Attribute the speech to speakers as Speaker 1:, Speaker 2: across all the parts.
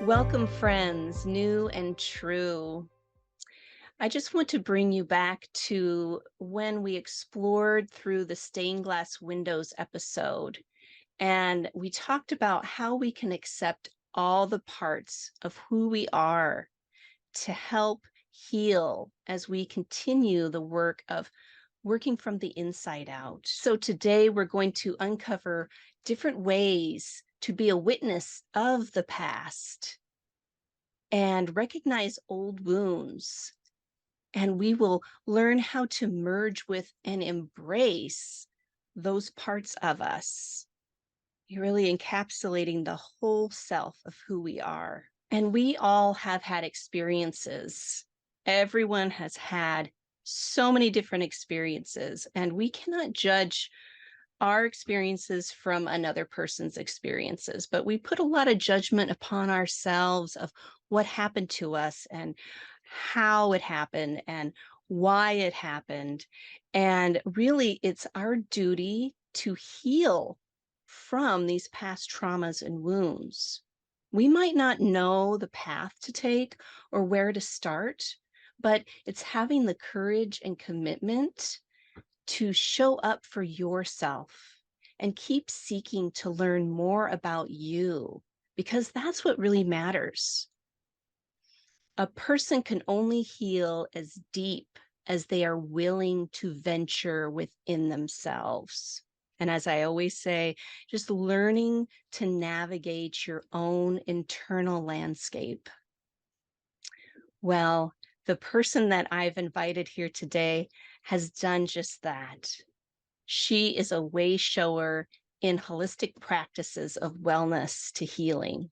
Speaker 1: Welcome, friends, new and true. I just want to bring you back to when we explored through the stained glass windows episode, and we talked about how we can accept all the parts of who we are to help heal as we continue the work of working from the inside out. So today we're going to uncover different ways to be a witness of the past and recognize old wounds. And we will learn how to merge with and embrace those parts of us. You're really encapsulating the whole self of who we are. And we all have had experiences. Everyone has had so many different experiences, and we cannot judge our experiences from another person's experiences, but we put a lot of judgment upon ourselves of what happened to us and how it happened and why it happened. And really, it's our duty to heal from these past traumas and wounds. We might not know the path to take or where to start, but it's having the courage and commitment to show up for yourself and keep seeking to learn more about you, because that's what really matters. A person can only heal as deep as they are willing to venture within themselves. And as I always say, just learning to navigate your own internal landscape. Well, the person that I've invited here today has done just that. She is a way shower in holistic practices of wellness to healing.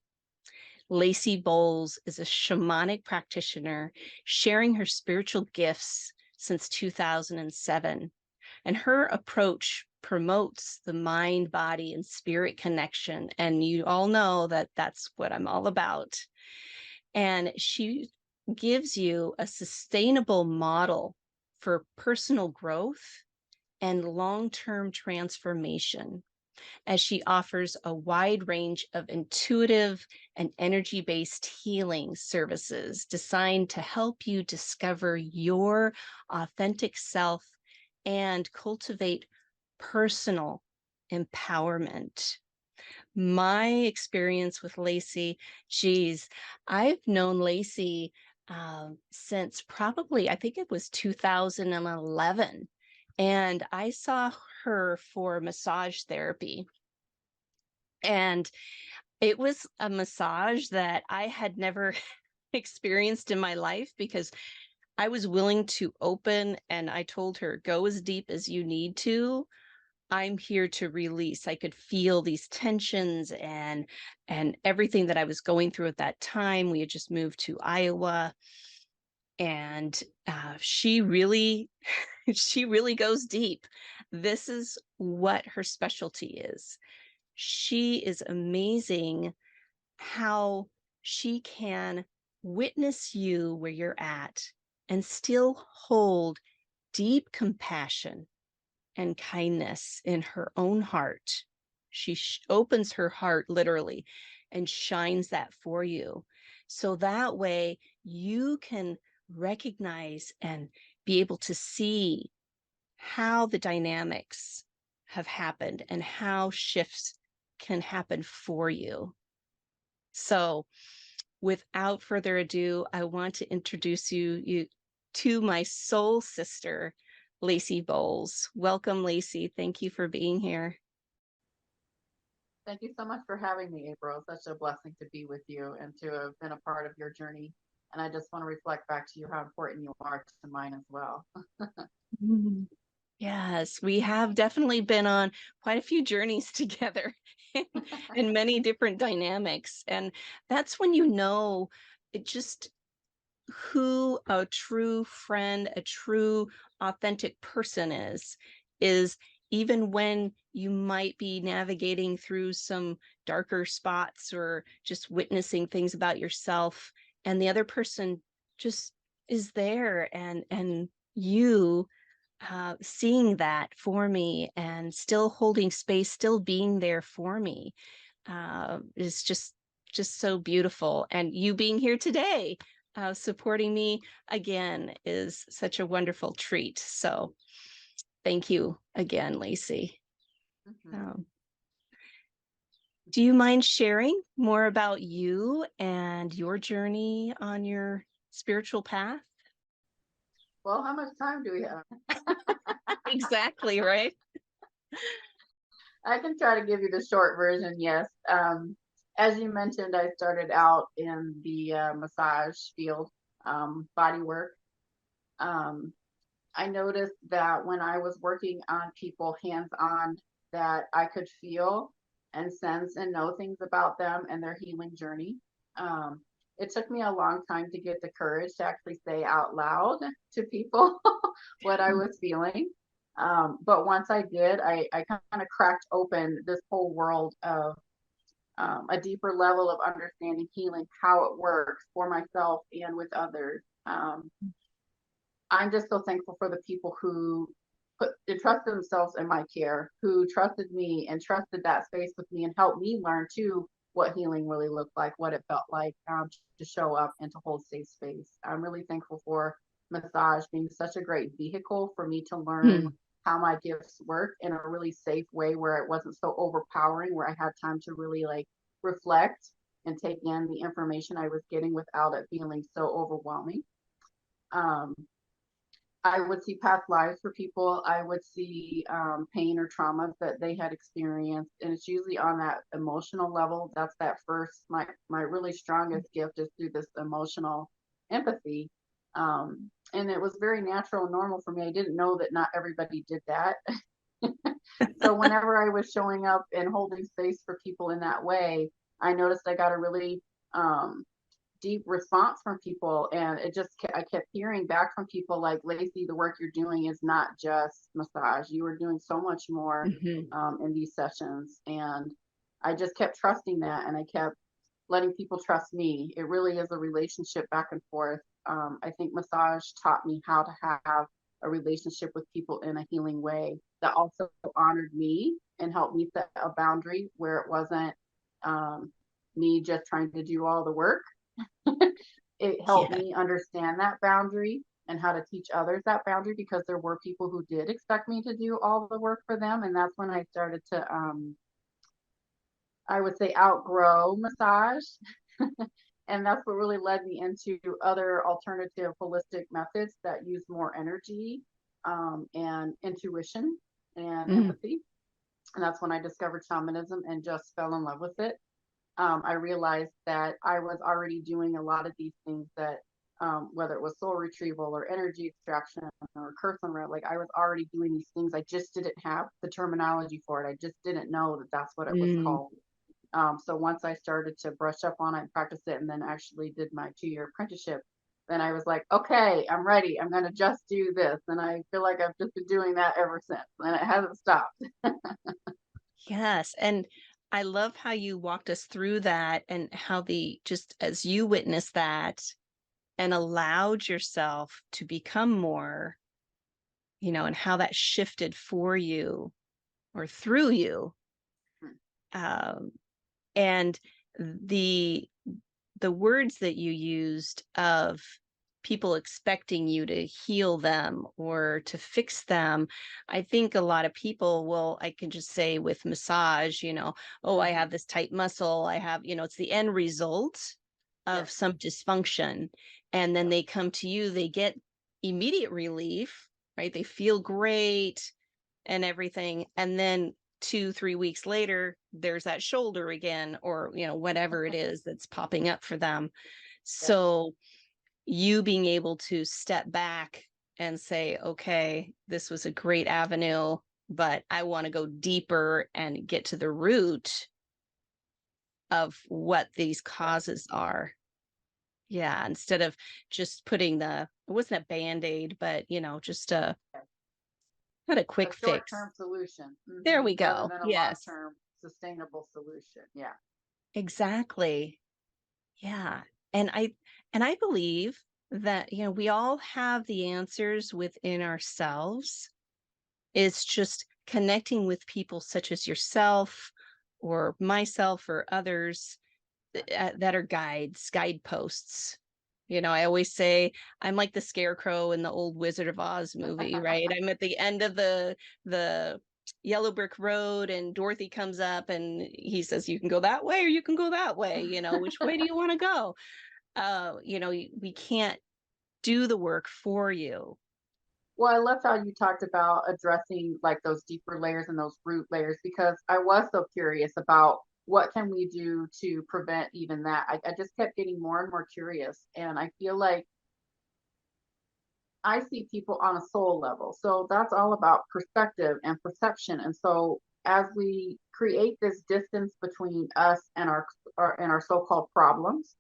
Speaker 1: Lacey Boles is a shamanic practitioner sharing her spiritual gifts since 2007. And her approach promotes the mind, body, and spirit connection. And you all know that that's what I'm all about. And she gives you a sustainable model for personal growth and long-term transformation, as she offers a wide range of intuitive and energy-based healing services designed to help you discover your authentic self and cultivate personal empowerment. My experience with Lacey, geez, I've known Lacey since probably, I think it was 2011. And I saw her for massage therapy. And it was a massage that I had never experienced in my life, because I was willing to open, and I told her, go as deep as you need to. I'm here to release. I could feel these tensions and everything that I was going through at that time. We had just moved to Iowa, and she really she really goes deep. This is what her specialty is. She is amazing how she can witness you where you're at and still hold deep compassion and kindness in her own heart. She opens her heart literally and shines that for you. So that way you can recognize and be able to see how the dynamics have happened and how shifts can happen for you. So without further ado, I want to introduce you to my soul sister, Lacey Boles. Welcome, Lacey. Thank you for being here.
Speaker 2: Thank you so much for having me, April. It's such a blessing to be with you and to have been a part of your journey. And I just want to reflect back to you how important you are to mine as well.
Speaker 1: Mm. Yes, we have definitely been on quite a few journeys together in many different dynamics. And that's when you know it just who a true friend, a true authentic person is even when you might be navigating through some darker spots or just witnessing things about yourself, and the other person just is there, and you seeing that for me and still holding space, still being there for me, is just just so beautiful. And you being here today, supporting me again is such a wonderful treat. So thank you again, Lacey.
Speaker 2: Mhm.
Speaker 1: Um, do you mind sharing more about you and your journey on your spiritual path?
Speaker 2: Well, how much time do we have?
Speaker 1: Exactly, right?
Speaker 2: I can try to give you the short version. Yes. As you mentioned, I started out in the massage field, body work. Um, I noticed that when I was working on people hands on, that I could feel and sense and know things about them and their healing journey. Um, it took me a long time to get the courage to actually say out loud to people what I was feeling. But once I did, I kind of cracked open this whole world of a deeper level of understanding healing, how it works for myself and with others. I'm just so thankful for the people who put trusted themselves in my care, who trusted me and trusted that space with me and helped me learn too what healing really looked like, what it felt like to show up and to hold safe space. I'm really thankful for massage being such a great vehicle for me to learn
Speaker 1: Hmm.
Speaker 2: how my gifts work in a really safe way where it wasn't so overpowering, where I had time to really like reflect and take in the information I was getting without it feeling so overwhelming. Um, I would see past lives for people. I would see pain or traumas that they had experienced, and it's usually on that emotional level. That's that first. My really strongest gift is through this emotional empathy, and it was very natural and normal for me. I didn't know that not everybody did that. So whenever I was showing up and holding space for people in that way, I noticed I got a really deep response from people, and I kept hearing back from people like, Lacey, the work you're doing is not just massage, you are doing so much more
Speaker 1: Hmm.
Speaker 2: in these sessions. And I just kept trusting that, and I kept letting people trust me. It really is a relationship back and forth. I think massage taught me how to have a relationship with people in a healing way that also honored me and helped me set a boundary where it wasn't me just trying to do all the work. It helped
Speaker 1: Yeah.
Speaker 2: me understand that boundary and how to teach others that boundary, because there were people who did expect me to do all the work for them. And that's when I started to, I would say, outgrow massage. And that's what really led me into other alternative holistic methods that use more energy and intuition and
Speaker 1: Mm.
Speaker 2: empathy. And that's when I discovered shamanism and just fell in love with it. I realized that I was already doing a lot of these things that, whether it was soul retrieval or energy extraction or curse unravel, like I was already doing these things. I just didn't have the terminology for it. I just didn't know that that's what it was
Speaker 1: Mm.
Speaker 2: called. So once I started to brush up on it and practice it, and then actually did my 2 year apprenticeship, then I was like, okay, I'm ready. I'm going to just do this. And I feel like I've just been doing that ever since, and it hasn't stopped.
Speaker 1: Yes. And I love how you walked us through that and how just as you witnessed that and allowed yourself to become more, and how that shifted for you or through you. Um, and the the words that you used of people expecting you to heal them or to fix them, I think a lot of people will, I can just say with massage, oh, I
Speaker 2: Mhm.
Speaker 1: have this tight muscle, I have, it's the end result of
Speaker 2: Yes.
Speaker 1: some dysfunction. And then
Speaker 2: Yep.
Speaker 1: they come to you, they get immediate relief, right? They feel great and everything. And then 2, 3 weeks later, there's that shoulder again, or, whatever it is that's popping up for them.
Speaker 2: Yes.
Speaker 1: So you being able to step back and say, okay, this was a great avenue, but I want to go deeper and get to the root of what these
Speaker 2: Yes.
Speaker 1: causes are. Yeah, instead of just putting it wasn't a band-aid, but just
Speaker 2: Yes.
Speaker 1: not a
Speaker 2: A
Speaker 1: quick fix.
Speaker 2: short-term solution,
Speaker 1: There we
Speaker 2: rather
Speaker 1: go.
Speaker 2: than a
Speaker 1: Yes,
Speaker 2: long-term sustainable solution. Yeah.
Speaker 1: exactly. Yeah. And I believe that, we all have the answers within ourselves. It's just connecting with people such as yourself or myself or others that are guideposts. I always say I'm like the scarecrow in the old Wizard of Oz movie, right? I'm at the end of the yellow brick road, and Dorothy comes up and he says, you can go that way or you can go that way. Which way do you want to go? We can't do the work for you.
Speaker 2: Well, I love how you talked about addressing like those deeper layers and those root layers, because I was so curious about what can we do to prevent even that. I just kept getting more and more curious, and I feel like I see people on a soul level. So that's all about perspective and perception. And so as we create this distance between us and our so-called problems,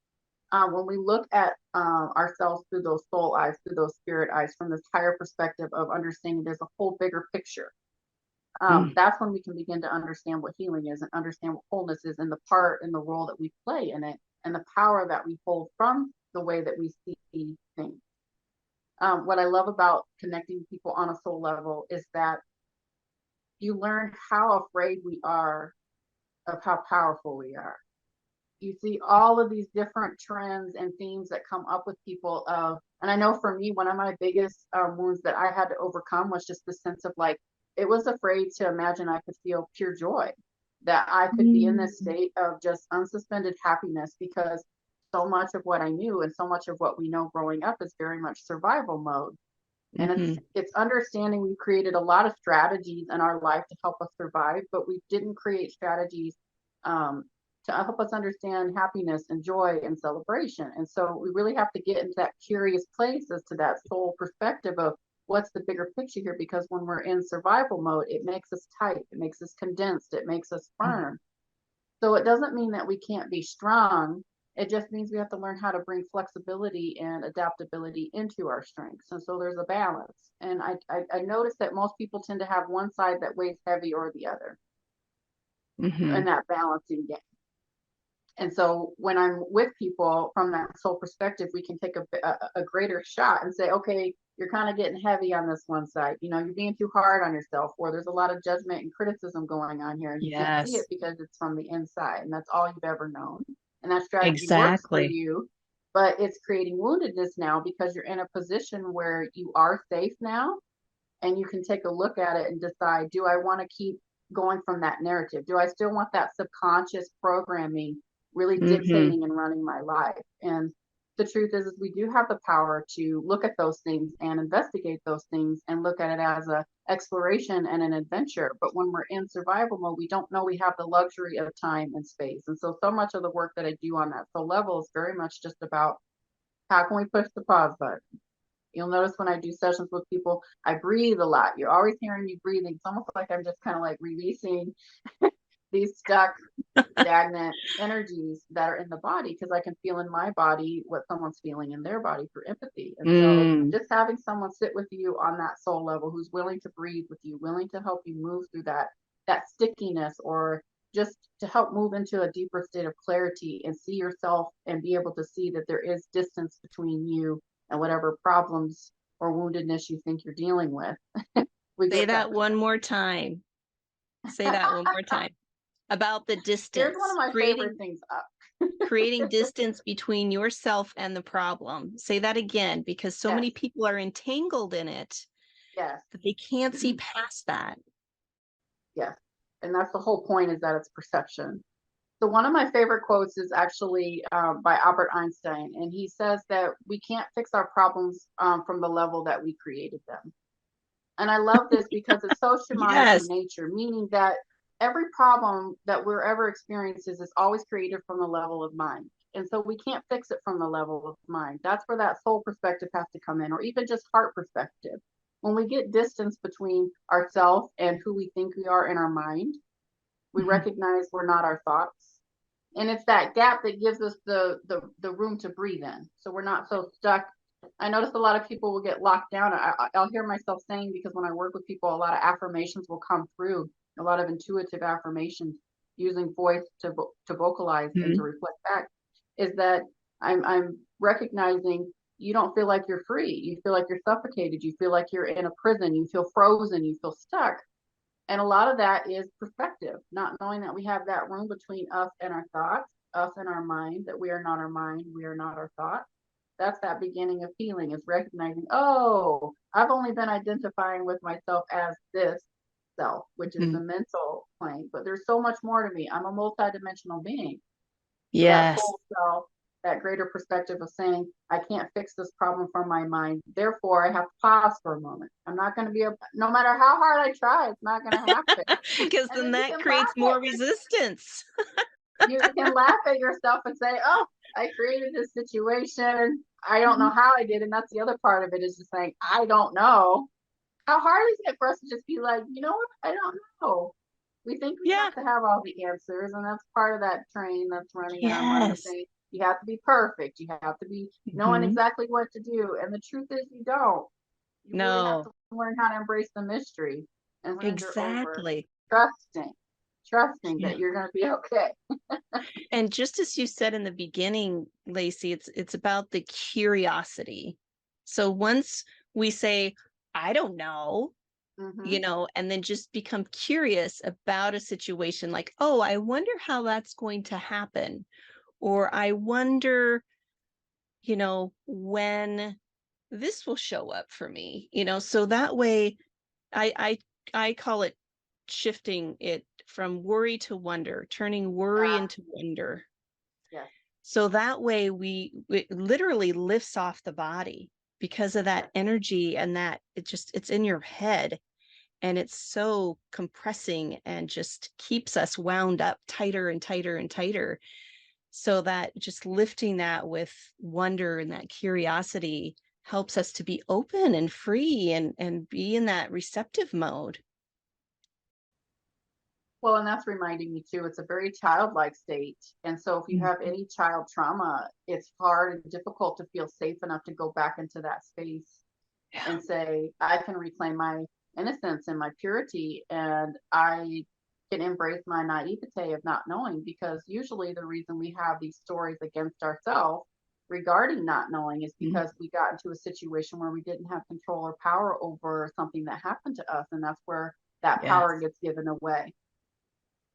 Speaker 2: when we look at ourselves through those soul eyes, through those spirit eyes, from this higher perspective of understanding there's a whole bigger picture,
Speaker 1: Mm.
Speaker 2: that's when we can begin to understand what healing is and understand what wholeness is, and the part and the role that we play in it, and the power that we hold from the way that we see things. What I love about connecting with people on a soul level is that you learn how afraid we are of how powerful we are. You see all of these different trends and themes that come up with people of, and I know for me, one of my biggest wounds that I had to overcome was just the sense of like, it was afraid to imagine I could feel pure joy, that I could be in this
Speaker 1: Mm.
Speaker 2: state of just unsuspended happiness, because so much of what I knew and so much of what we know growing up is very much survival mode. And
Speaker 1: Hmm.
Speaker 2: it's understanding we created a lot of strategies in our life to help us survive, but we didn't create strategies um, to help us understand happiness and joy and celebration. And so we really have to get into that curious place as to that soul perspective of what's the bigger picture here, because when we're in survival mode, it makes us tight, it makes us condensed, it makes us firm. So it doesn't mean that we can't be strong. It just means we have to learn how to bring flexibility and adaptability into our strengths. And so there's a balance. And I noticed that most people tend to have one side that weighs heavy or the other in
Speaker 1: Hmm.
Speaker 2: that balancing game. And so when I'm with people from that soul perspective, we can take a greater shot and say, okay, you're kind of getting heavy on this one side. You're being too hard on yourself, or there's a lot of judgment and criticism going on here, and you can't see it
Speaker 1: Yes,
Speaker 2: because it's from the inside, and that's all you've ever known. And that strategy works for
Speaker 1: exactly.
Speaker 2: you, but it's creating woundedness now because you're in a position where you are safe now, and you can take a look at it and decide, do I want to keep going from that narrative? Do I still want that subconscious programming really
Speaker 1: Hmm.
Speaker 2: dictating and running my life? And the truth is we do have the power to look at those things and investigate those things and look at it as a exploration and an adventure. But when we're in survival mode, we don't know we have the luxury of time and space. And so much of the work that I do on that soul level is very much just about how can we push the pause button. You'll notice when I do sessions with people, I breathe a lot. You're always hearing me breathing. It's almost like I'm just kind of like releasing these stuck, stagnant energies that are in the body, because I can feel in my body what someone's feeling in their body for empathy. And so
Speaker 1: Mm.
Speaker 2: just having someone sit with you on that soul level who's willing to breathe with you, willing to help you move through that stickiness, or just to help move into a deeper state of clarity and see yourself and be able to see that there is distance between you and whatever problems or woundedness you think you're dealing with. We
Speaker 1: Say
Speaker 2: get that.
Speaker 1: that one more time. Say that one more time. About the
Speaker 2: Here's one of
Speaker 1: distance,
Speaker 2: my favorite
Speaker 1: creating
Speaker 2: things.
Speaker 1: creating distance between yourself and the problem. Say that again, because so many
Speaker 2: Yes,
Speaker 1: people are entangled in it
Speaker 2: yes.
Speaker 1: that they can't see past that.
Speaker 2: Yes. And that's the whole point, is that it's perception. So one of my favorite quotes is actually by Albert Einstein, and he says that we can't fix our problems from the level that we created them. And I love this because it's so shamanic in
Speaker 1: Yes.
Speaker 2: nature, meaning that every problem that we're ever experiences is always created from the level of mind. And so we can't fix it from the level of mind. That's where that soul perspective has to come in, or even just heart perspective. When we get distance between ourselves and who we think we are in our mind, we
Speaker 1: Mhm.
Speaker 2: recognize we're not our thoughts. And it's that gap that gives us the room to breathe in. So we're not so stuck. I notice a lot of people will get locked down. I'll hear myself saying, because when I work with people, a lot of affirmations will come through, a lot of intuitive affirmations using voice to vocalize and to
Speaker 1: Mhm.
Speaker 2: reflect back, is that I'm recognizing you don't feel like you're free. You feel like you're suffocated. You feel like you're in a prison. You feel frozen. You feel stuck. And a lot of that is perspective, not knowing that we have that room between us and our thoughts. us and our mind, that we are not our mind, we are not our thoughts. That's that beginning of healing, is recognizing, oh, I've only been identifying with myself as this self, which is the
Speaker 1: Mhm.
Speaker 2: mental plane, but there's so much more to me. I'm a multidimensional being. So that
Speaker 1: Yes.
Speaker 2: full self, that greater perspective of saying, I can't fix this problem from my mind. Therefore, I have to pause for a moment. I'm not going to be able, no matter how hard I try, it's not going to happen.
Speaker 1: Because
Speaker 2: And
Speaker 1: then
Speaker 2: then you
Speaker 1: that
Speaker 2: can
Speaker 1: creates
Speaker 2: laugh
Speaker 1: more
Speaker 2: at
Speaker 1: resistance.
Speaker 2: you can laugh at yourself and say, oh, I created this situation. I don't know
Speaker 1: Mhm.
Speaker 2: how I did. And that's the other part of it, is just saying, I don't know. How hard is it for us to just be like, you know what? I don't know. We think we
Speaker 1: Yeah.
Speaker 2: have to have all the answers, and that's part of that train that's running in our mind of
Speaker 1: Yes.
Speaker 2: saying you have to be perfect, you have to be knowing
Speaker 1: Mhm.
Speaker 2: exactly what to do. And the truth is, you don't. You really have
Speaker 1: No,
Speaker 2: to learn how to embrace the mystery and surrender over,
Speaker 1: exactly.
Speaker 2: trusting, trusting
Speaker 1: Yeah.
Speaker 2: that you're going to be okay.
Speaker 1: And just as you said in the beginning, Lacey, it's about the curiosity. So once we say, I don't know,
Speaker 2: Hmm.
Speaker 1: and then just become curious about a situation like, oh, I wonder how that's going to happen. Or I wonder, when this will show up for me, so that way I I call it shifting it from worry to wonder, turning worry
Speaker 2: Ah,
Speaker 1: into wonder.
Speaker 2: yes,
Speaker 1: So that way it literally lifts off the body because of that
Speaker 2: yes.
Speaker 1: energy, and that it's in your head, and it's so compressing and just keeps us wound up tighter and tighter and tighter. So that just lifting that with wonder and that curiosity helps us to be open and free and be in that receptive mode.
Speaker 2: Well, and that's reminding me too, it's a very childlike state. And so if you have
Speaker 1: Mhm.
Speaker 2: any child trauma, it's hard and difficult to feel safe enough to go back into that space
Speaker 1: Yeah.
Speaker 2: and say, I can reclaim my innocence and my purity, and I can embrace my naivete of not knowing. Because usually the reason we have these stories against ourselves regarding not knowing is
Speaker 1: Mhm.
Speaker 2: because we got into a situation where we didn't have control or power over something that happened to us. And that's where that power
Speaker 1: Yes.
Speaker 2: gets given away.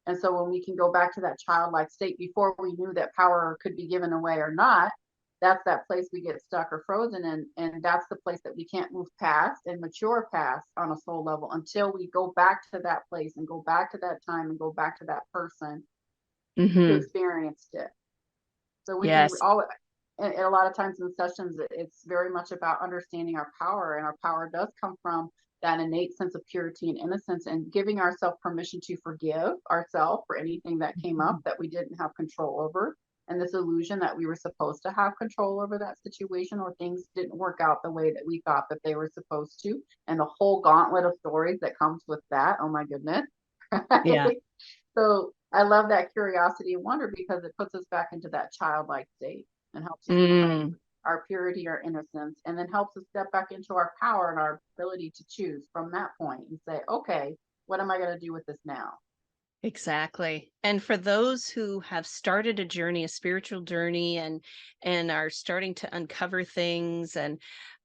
Speaker 2: And so when we can go back to that childlike state before we knew that power could be given away or not, that's that place we get stuck or frozen in. And that's the place that we can't move past and mature past on a soul level until we go back to that place and go back to that time and go back to that person who
Speaker 1: Mhm.
Speaker 2: experienced it. So we can
Speaker 1: Yes.
Speaker 2: all, and a lot of times in sessions, it's very much about understanding our power, and our power does come from that innate sense of purity and innocence, and giving ourselves permission to forgive ourselves for anything that came up
Speaker 1: Mhm.
Speaker 2: that we didn't have control over, and this illusion that we were supposed to have control over that situation, or things didn't work out the way that we thought that they were supposed to, and the whole gauntlet of stories that comes with that. Oh my goodness.
Speaker 1: Yeah.
Speaker 2: So I love that curiosity and wonder, because it puts us back into that childlike state and helps us reclaim
Speaker 1: Mm.
Speaker 2: our purity, our innocence, and then helps us step back into our power and our ability to choose from that point and say, okay, what am I going to do with this now?
Speaker 1: Exactly. And for those who have started a journey, a spiritual journey, and are starting to uncover things, and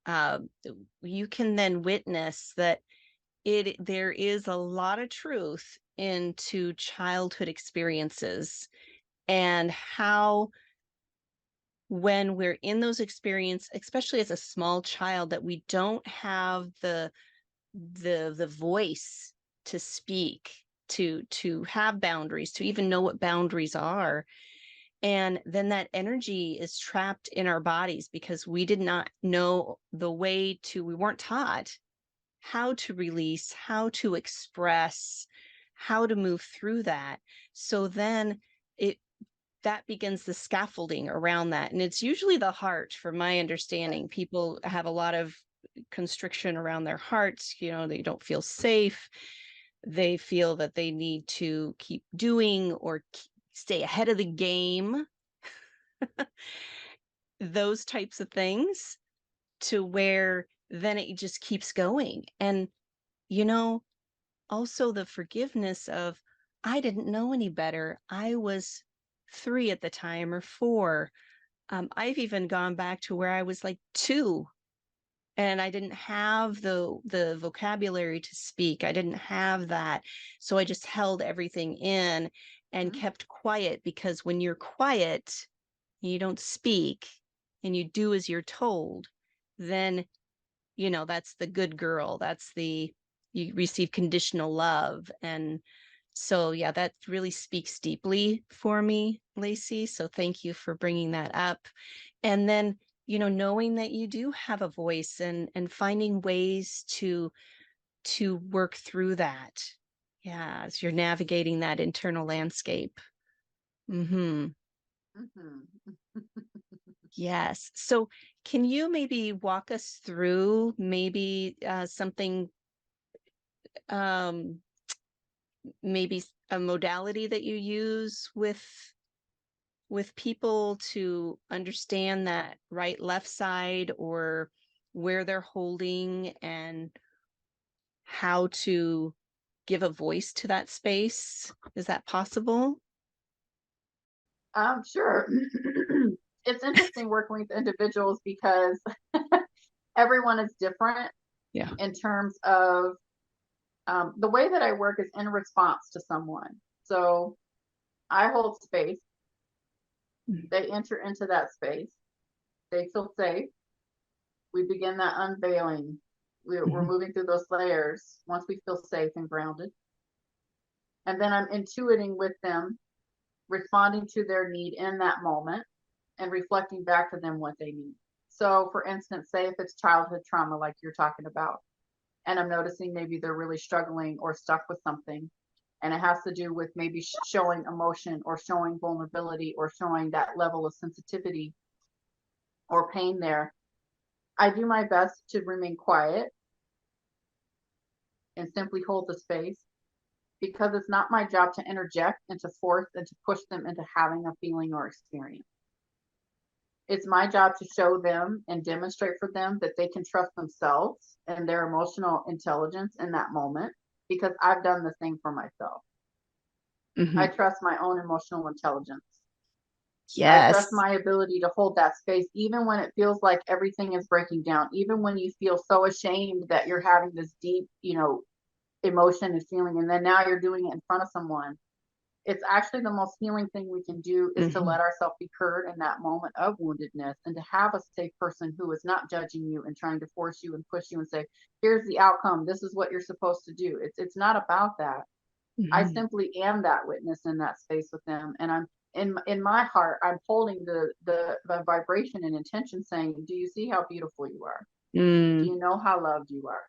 Speaker 1: uh, you can then witness that there is a lot of truth into childhood experiences, and how when we're in those experiences, especially as a small child, that we don't have the voice to speak, to have boundaries, to even know what boundaries are. And then that energy is trapped in our bodies because we did not know the way to, we weren't taught how to release, how to express, how to move through that. So then it that begins the scaffolding around that. And it's usually the heart, from my
Speaker 2: Yes.
Speaker 1: understanding. People have a lot of constriction around their hearts. They don't feel safe. They feel that they need to keep doing or stay ahead of the game, those types of things, to where then it just keeps going. And, you know, also the forgiveness of, I didn't know any better. I was 3 at the time, or 4. I've even gone back to where I was like 2, and I didn't have the vocabulary to speak. I didn't have that. So I just held everything in and
Speaker 2: Mhm.
Speaker 1: kept quiet, because when you're quiet, you don't speak and you do as you're told, then, that's the good girl. That's the you receive conditional love. And so, yeah, that really speaks deeply for me, Lacey. So thank you for bringing that up. And then, knowing that you do have a voice, and finding ways to work through that. Yeah, as you're navigating that internal landscape. Mhm.
Speaker 2: Mhm.
Speaker 1: Yes. So, can you maybe walk us through maybe something, um, maybe a modality that you use with people to understand that right left side, or where they're holding, and how to give a voice to that space? Is that possible?
Speaker 2: Sure. It's interesting working with individuals because everyone is different
Speaker 1: Yeah.
Speaker 2: in terms of the way that I work is in response to someone. So I hold space.
Speaker 1: Mhm.
Speaker 2: They enter into that space. They feel safe. We begin that unveiling. We're
Speaker 1: Mhm.
Speaker 2: moving through those layers once we feel safe and grounded. And then I'm intuiting with them, responding to their need in that moment and reflecting back to them what they need. So, for instance, say if it's childhood trauma, like you're talking about, and I'm noticing maybe they're really struggling or stuck with something, and it has to do with maybe showing emotion or showing vulnerability or showing that level of sensitivity or pain there. I do my best to remain quiet and simply hold the space because it's not my job to interject and to force and to push them into having a feeling or experience. It's my job to show them and demonstrate for them that they can trust themselves and their emotional intelligence in that moment because I've done the same for myself. I
Speaker 1: Mhm.
Speaker 2: trust my own emotional intelligence. I trust
Speaker 1: Yes.
Speaker 2: my ability to hold that space, even when it feels like everything is breaking down, even when you feel so ashamed that you're having this deep, emotion and feeling, and then now you're doing it in front of someone. It's actually the most healing thing we can do is to
Speaker 1: Mhm.
Speaker 2: let ourselves be heard in that moment of woundedness and to have a safe person who is not judging you and trying to force you and push you and say, here's the outcome. This is what you're supposed to do. It's not about that. I
Speaker 1: Mhm.
Speaker 2: simply am that witness in that space with them. And I'm in my heart, I'm holding the vibration and intention saying, do you see how beautiful you are? Do
Speaker 1: Mm.
Speaker 2: you know how loved you are?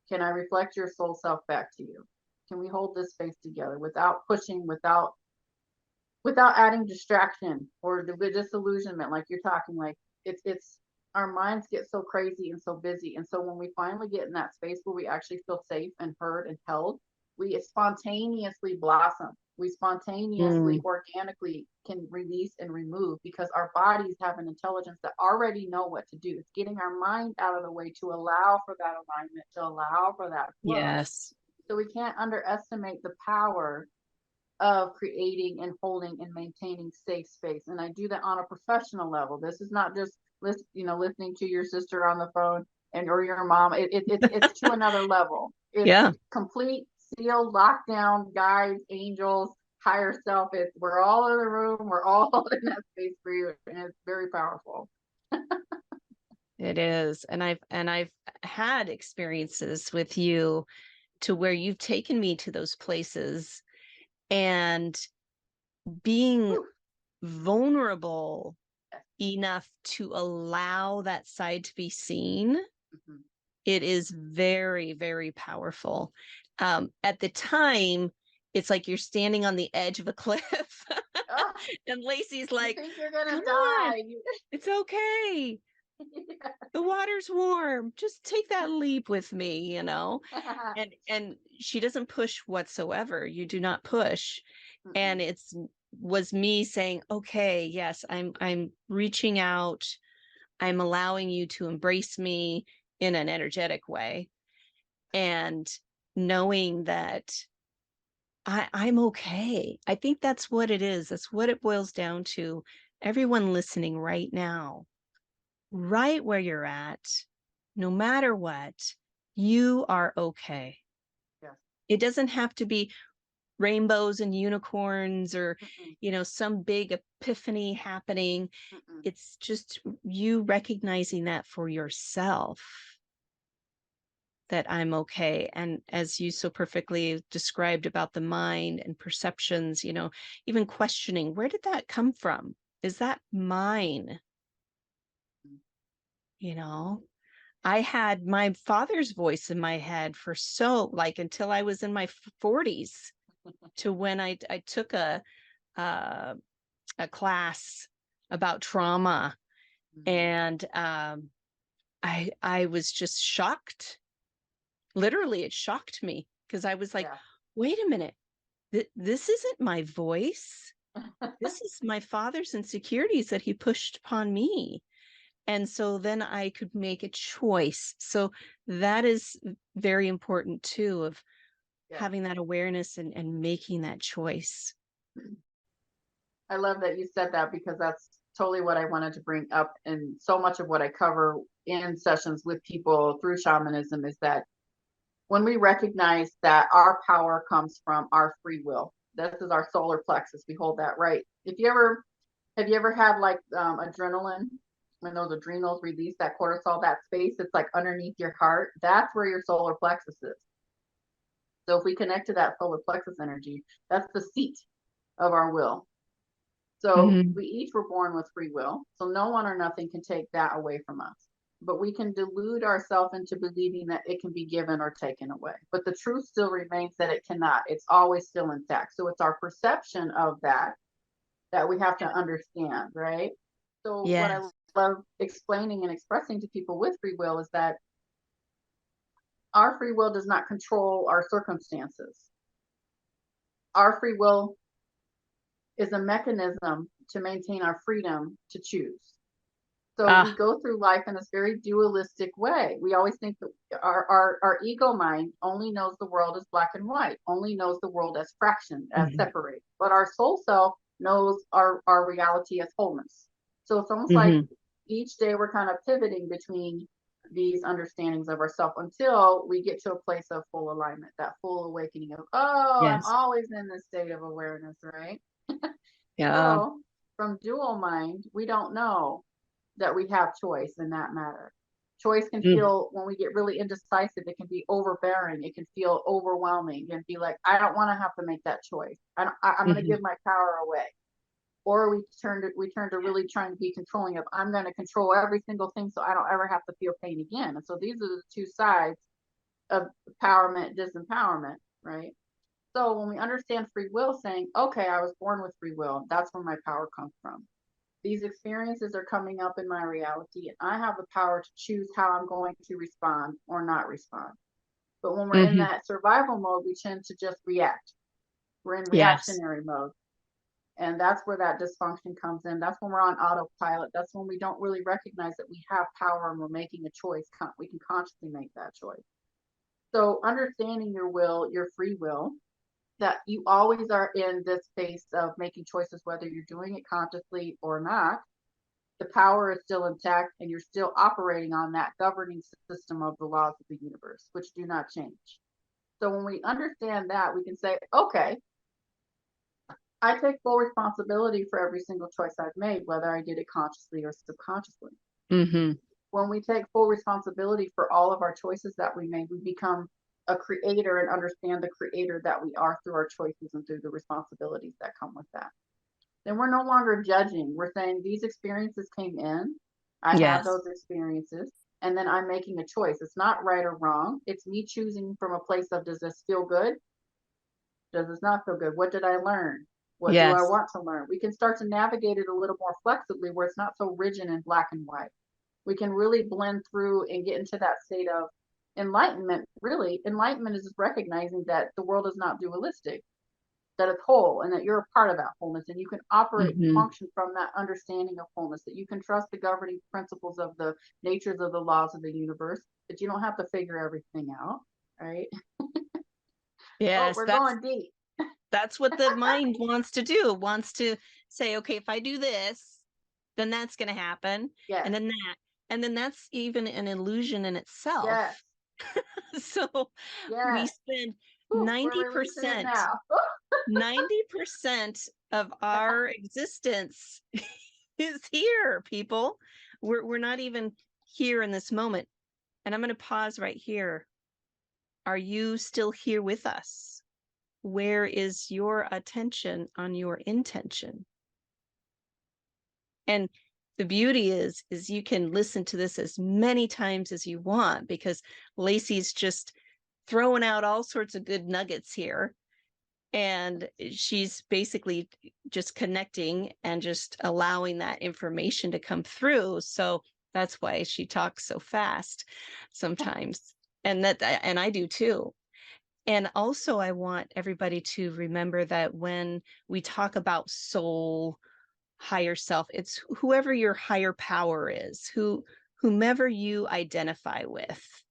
Speaker 2: Can I reflect your soul self back to you? Can we hold this space together without pushing, without adding distraction or the disillusionment like you're talking like it's our minds get so crazy and so busy, and so when we finally get in that space where we actually feel safe and heard and held, we spontaneously blossom. We spontaneously
Speaker 1: Mm.
Speaker 2: organically can release and remove because our bodies have an intelligence that already know what to do. It's getting our mind out of the way to allow for that alignment, to allow for that flow.
Speaker 1: Yes.
Speaker 2: So we can't underestimate the power of creating and holding and maintaining safe space. And I do that on a professional level. This is not just listening to your sister on the phone and or your mom. It's to another level. It's
Speaker 1: Yeah,
Speaker 2: complete sealed lockdown guides, angels, higher self. It's we're all in the room. We're all in that space for you, and it's very powerful.
Speaker 1: it is. And I've had experiences with you to where you've taken me to those places, and being
Speaker 2: Whew.
Speaker 1: vulnerable enough to allow that side to be seen.
Speaker 2: Mhm.
Speaker 1: It is very, very powerful. At the time, it's like you're standing on the edge of a cliff,
Speaker 2: Ah,
Speaker 1: and Lacey's
Speaker 2: you
Speaker 1: like,
Speaker 2: think you're gonna
Speaker 1: "Come on,
Speaker 2: die?
Speaker 1: it's okay. The water's warm. Just take that leap with me." And she doesn't push whatsoever. You do not push. And
Speaker 2: Mm-mm.
Speaker 1: it's was me saying, "Okay, yes, I'm reaching out. I'm allowing you to embrace me in an energetic way." And knowing that I'm okay. I think that's what it is. That's what it boils down to. Everyone listening right now, right where you're at, no matter what, you are okay.
Speaker 2: Yes.
Speaker 1: It doesn't have to be rainbows and unicorns or,
Speaker 2: Mm-mm,
Speaker 1: some big epiphany happening.
Speaker 2: mm-mm.
Speaker 1: It's just you recognizing that for yourself, that I'm okay. And as you so perfectly described about the mind and perceptions, even questioning, where did that come from? Is that mine?
Speaker 2: Mm.
Speaker 1: You know, I had my father's voice in my head for until I was in my 40s, to when I took uh, a class about trauma,
Speaker 2: Mm.
Speaker 1: and I was just shocked. Literally, it shocked me because I was like,
Speaker 2: Yeah.
Speaker 1: wait a minute, this isn't my voice. This is my father's insecurities that he pushed upon me. And so then I could make a choice. So that is very important too, of
Speaker 2: Yes.
Speaker 1: having that awareness and making that choice.
Speaker 2: I love that you said that because that's totally what I wanted to bring up. And so much of what I cover in sessions with people through shamanism is that when we recognize that our power comes from our free will, this is our solar plexus. We hold that right. If you ever have you ever had like adrenaline, when those adrenals release that cortisol, that space, it's like underneath your heart. That's where your solar plexus is. So if we connect to that solar plexus energy, that's the seat of our will. So
Speaker 1: Mhm.
Speaker 2: we each were born with free will. So no one or nothing can take that away from us. But we can delude ourselves into believing that it can be given or taken away. But the truth still remains that it cannot. It's always still intact. So it's our perception of that we have to understand, right? So what I
Speaker 1: Yes.
Speaker 2: love explaining and expressing to people with free will is that our free will does not control our circumstances. Our free will is a mechanism to maintain our freedom to choose. So we
Speaker 1: Ah.
Speaker 2: go through life in this very dualistic way. We always think that our ego mind only knows the world as black and white, only knows the world as fractioned, as
Speaker 1: Mhm.
Speaker 2: separate. But our soul self knows our reality as wholeness. So it's almost like
Speaker 1: Mhm.
Speaker 2: each day we're kind of pivoting between these understandings of ourself until we get to a place of full alignment, that full awakening of, oh, I'm
Speaker 1: Yes.
Speaker 2: always in this state of awareness, right?
Speaker 1: Yeah.
Speaker 2: So from dual mind, we don't know that we have choice in that matter. Choice can
Speaker 1: Mm.
Speaker 2: feel, when we get really indecisive, it can be overbearing. It can feel overwhelming and be like, I don't want to have to make that choice. I'm going to
Speaker 1: Mhm.
Speaker 2: give my power away. Or we turn to really trying to be controlling of, I'm going to control every single thing so I don't ever have to feel pain again. And so these are the two sides of empowerment, disempowerment, right? So when we understand free will, saying, okay, I was born with free will, that's where my power comes from. These experiences are coming up in my reality, and I have the power to choose how I'm going to respond or not respond. But when we're in
Speaker 1: Mhm.
Speaker 2: that survival mode, we tend to just react. We're in
Speaker 1: Yes.
Speaker 2: reactionary mode. And that's where that dysfunction comes in. That's when we're on autopilot. That's when we don't really recognize that we have power and we're making a choice. We can consciously make that choice. So, understanding your will, your free will, that you always are in this space of making choices, whether you're doing it consciously or not, the power is still intact and you're still operating on that governing system of the laws of the universe, which do not change. So when we understand that, we can say, okay, I take full responsibility for every single choice I've made, whether I did it consciously or subconsciously.
Speaker 1: Mhm.
Speaker 2: When we take full responsibility for all of our choices that we made, we become a creator and understand the creator that we are through our choices and through the responsibilities that come with that. Then we're no longer judging. We're saying these experiences came in. I have
Speaker 1: Yes.
Speaker 2: those experiences. And then I'm making a choice. It's not right or wrong. It's me choosing from a place of, does this feel good? Does this not feel good? What did I learn? What do I
Speaker 1: Yes.
Speaker 2: want to learn? We can start to navigate it a little more flexibly where it's not so rigid and black and white. We can really blend through and get into that state of enlightenment. Really, enlightenment is just recognizing that the world is not dualistic, that it's whole and that you're a part of that wholeness and you can operate and
Speaker 1: Mhm.
Speaker 2: function from that understanding of wholeness, that you can trust the governing principles of the natures of the laws of the universe, that you don't have to figure everything out, right? Oh,
Speaker 1: Yes,
Speaker 2: we're
Speaker 1: that's
Speaker 2: going deep.
Speaker 1: that's what the mind wants to do. It wants to say, okay, if I do this, then that's going to happen,
Speaker 2: Yes.
Speaker 1: and then that. And then that's even an illusion in
Speaker 2: Yes.
Speaker 1: itself. So we
Speaker 2: Yes.
Speaker 1: spend
Speaker 2: Whew, we're releasing it
Speaker 1: 90%,
Speaker 2: now.
Speaker 1: 90% of our existence is here, people. We're not even here in this moment. And I'm going to pause right here. Are you still here with us? Where is your attention on your intention? And the beauty is you can listen to this as many times as you want, because Lacey's just throwing out all sorts of good nuggets here. And she's basically just connecting and just allowing that information to come through. So that's why she talks so fast sometimes. And I do too. And also, I want everybody to remember that when we talk about soul, higher self, it's whoever your higher power is, whomever you identify with.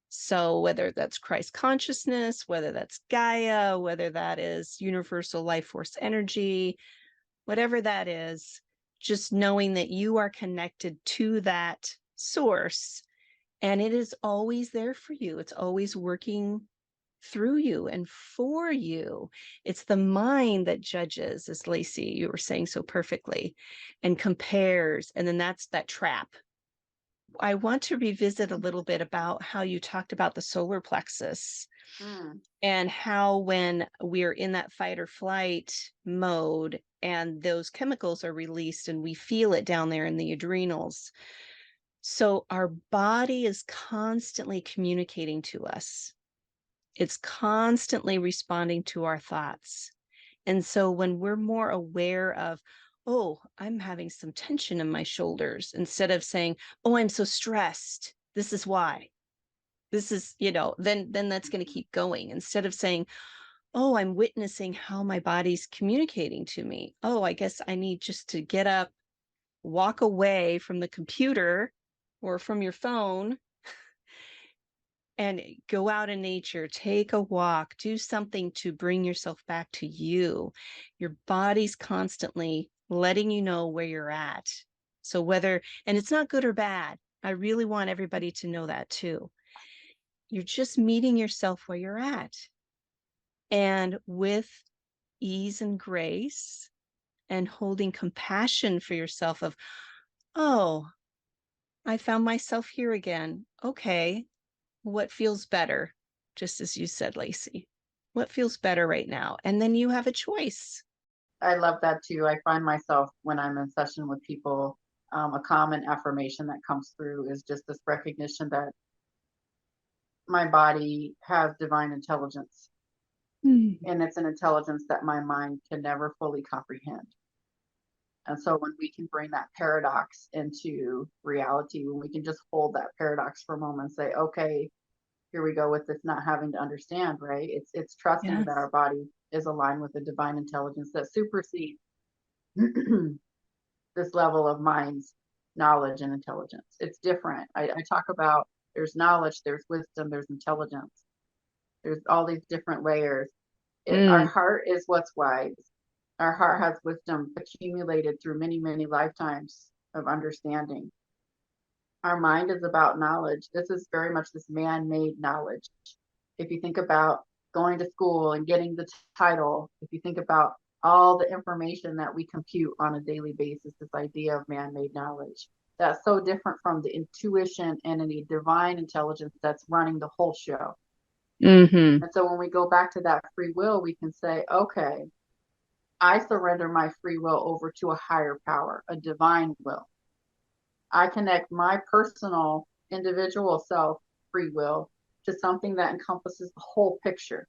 Speaker 1: So whether that's Christ consciousness, whether that's Gaia, whether that is universal life force energy, whatever that is, just knowing that you are connected to that source, and it is always there for you. It's always working through you and for you. It's the mind that judges, as Lacey, you were saying so perfectly, and compares. And then that's that trap. I want to revisit a little bit about how you talked about the solar plexus
Speaker 2: Mm,
Speaker 1: and how when we're in that fight or flight mode and those chemicals are released and we feel it down there in the adrenals. So our body is constantly communicating to us. It's constantly responding to our thoughts. And so when we're more aware of, oh, I'm having some tension in my shoulders, instead of saying, oh, I'm so stressed, this is why. This is, then that's going to keep going. Instead of saying, oh, I'm witnessing how my body's communicating to me. Oh, I guess I need just to get up, walk away from the computer or from your phone and go out in nature, take a walk, do something to bring yourself back to you. Your body's constantly letting you know where you're at. So and it's not good or bad. I really want everybody to know that too. You're just meeting yourself where you're at. And with ease and grace and holding compassion for yourself of, oh, I found myself here again. Okay, what feels better? Just as you said, Lacey, what feels better right now? And then you have a choice.
Speaker 2: I love that too. I find myself when I'm in session with people, a common affirmation that comes through is just this recognition that my body has divine intelligence,
Speaker 1: Mm.
Speaker 2: and it's an intelligence that my mind can never fully comprehend. And so when we can bring that paradox into reality, when we can just hold that paradox for a moment and say, okay, here we go with this not having to understand, right? It's trusting that
Speaker 1: Yes.
Speaker 2: our body is aligned with a divine intelligence that supersedes this level of mind's knowledge and intelligence. It's different. I talk about there's knowledge, there's wisdom, there's intelligence, there's all these different layers. Our
Speaker 1: Mm.
Speaker 2: heart is what's wise. Our heart has wisdom accumulated through many, many lifetimes of understanding. Our mind is about knowledge. This is very much this man-made knowledge. If you think about going to school and getting the title, if you think about all the information that we compute on a daily basis, this idea of man-made knowledge, that's so different from the intuition and the divine intelligence that's running the whole show.
Speaker 1: Mm-hmm.
Speaker 2: And so when we go back to that free will, we can say, okay, I surrender my free will over to a higher power, a divine will. I connect my personal individual self free will to something that encompasses the whole picture.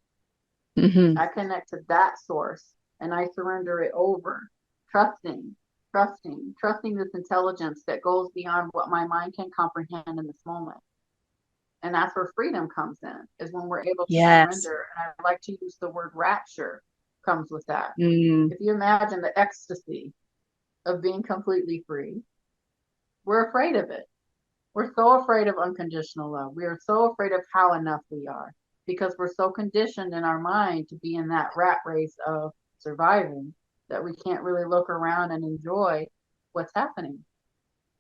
Speaker 1: Mm-hmm.
Speaker 2: I connect to that source and I surrender it over, trusting, trusting this intelligence that goes beyond what my mind can comprehend in this moment. And that's where freedom comes in, is when we're able to
Speaker 1: Yes.
Speaker 2: surrender. And I like to use the word rapture comes with that.
Speaker 1: Mm.
Speaker 2: If you imagine the ecstasy of being completely free, we're afraid of it. We're so afraid of unconditional love. We are so afraid of how enough we are because we're so conditioned in our mind to be in that rat race of surviving that we can't really look around and enjoy what's happening.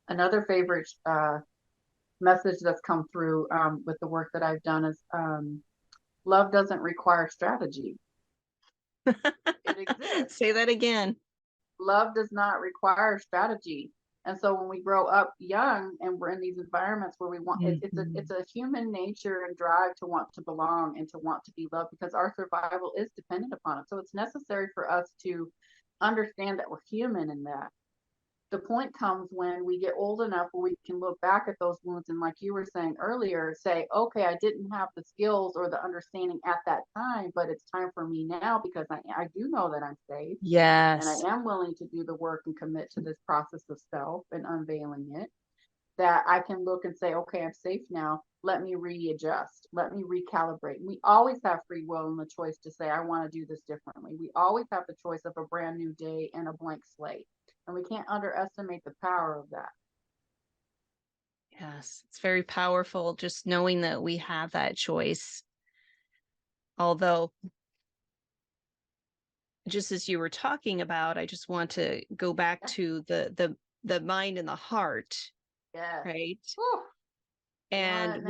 Speaker 2: Another favorite message that's come through with the work that I've done is love doesn't require strategy. It exists.
Speaker 1: Say that again.
Speaker 2: Love does not require strategy. And so when we grow up young and we're in these environments where we want
Speaker 1: Mhm.
Speaker 2: it's a human nature and drive to want to belong and to want to be loved because our survival is dependent upon it. So it's necessary for us to understand that we're human in that. The point comes when we get old enough where we can look back at those wounds and, like you were saying earlier, say, okay, I didn't have the skills or the understanding at that time, but it's time for me now because I do know that I'm safe and I
Speaker 1: Yes.
Speaker 2: am willing to do the work and commit to this process of self and unveiling it, that I can look and say, okay, I'm safe now. Let me readjust. Let me recalibrate. We always have free will and the choice to say, I want to do this differently. We always have the choice of a brand new day and a blank slate. And we can't underestimate the power of that.
Speaker 1: Yes. It's very powerful just knowing that we have that choice. Although, just as you were talking about, I just want to go back
Speaker 2: Yeah.
Speaker 1: to the mind and the heart,
Speaker 2: Yes.
Speaker 1: right?
Speaker 2: Whew. You
Speaker 1: And
Speaker 2: want it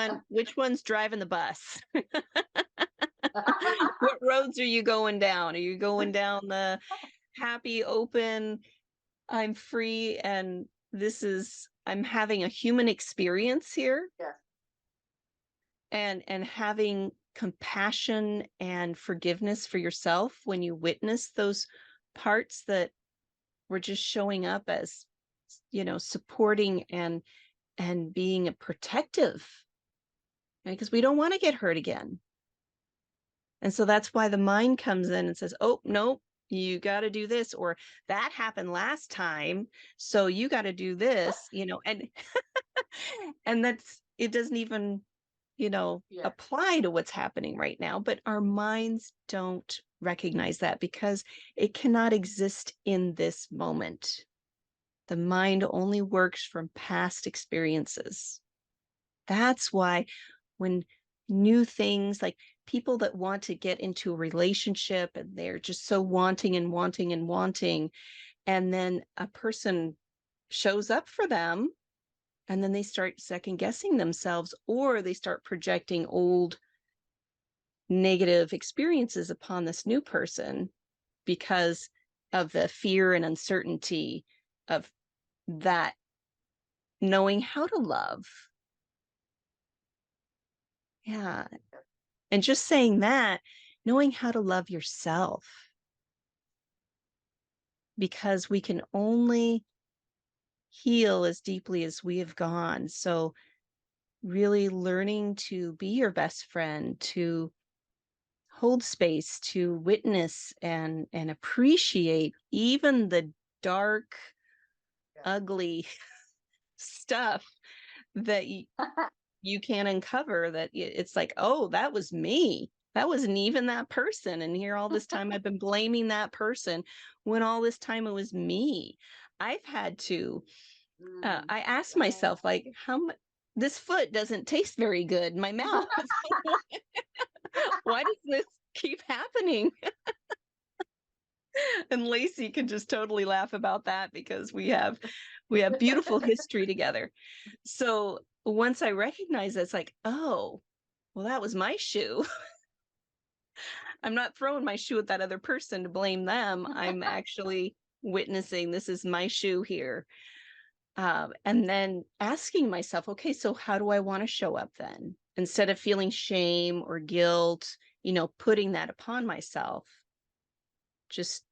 Speaker 2: now.
Speaker 1: which one's driving the bus? What roads are you going down? Are you going down the happy, open, I'm free and I'm having a human experience here
Speaker 2: Yes.
Speaker 1: and having compassion and forgiveness for yourself when you witness those parts that were just showing up as supporting and being a protective, because we don't want to get hurt again. And so that's why the mind comes in and says, oh no, you got to do this, or that happened last time, so you got to do this, and and that's it doesn't even
Speaker 2: Yes.
Speaker 1: apply to what's happening right now, but our minds don't recognize that because it cannot exist in this moment. The mind only works from past experiences. That's why when new things, like people that want to get into a relationship and they're just so wanting and wanting and wanting, and then a person shows up for them, and then they start second guessing themselves, or they start projecting old negative experiences upon this new person because of the fear and uncertainty of that knowing how to love. Yeah. And just saying that, knowing how to love yourself, because we can only heal as deeply as we have gone. So, really learning to be your best friend, to hold space, to witness and appreciate even the dark,
Speaker 2: Yes.
Speaker 1: ugly stuff that you can uncover, that it's like, oh, that was me. That wasn't even that person. And here all this time I've been blaming that person when all this time it was me. I've had to, I asked
Speaker 2: Right.
Speaker 1: myself, like, how much this foot doesn't taste very good in my mouth. Why does this keep happening? And Lacey can just totally laugh about that because we have beautiful history together. So once I recognize it's like, oh, well, that was my shoe. I'm not throwing my shoe at that other person to blame them. I'm actually witnessing this is my shoe here. And then asking myself, okay, so how do I want to show up then? Instead of feeling shame or guilt, putting that upon myself, just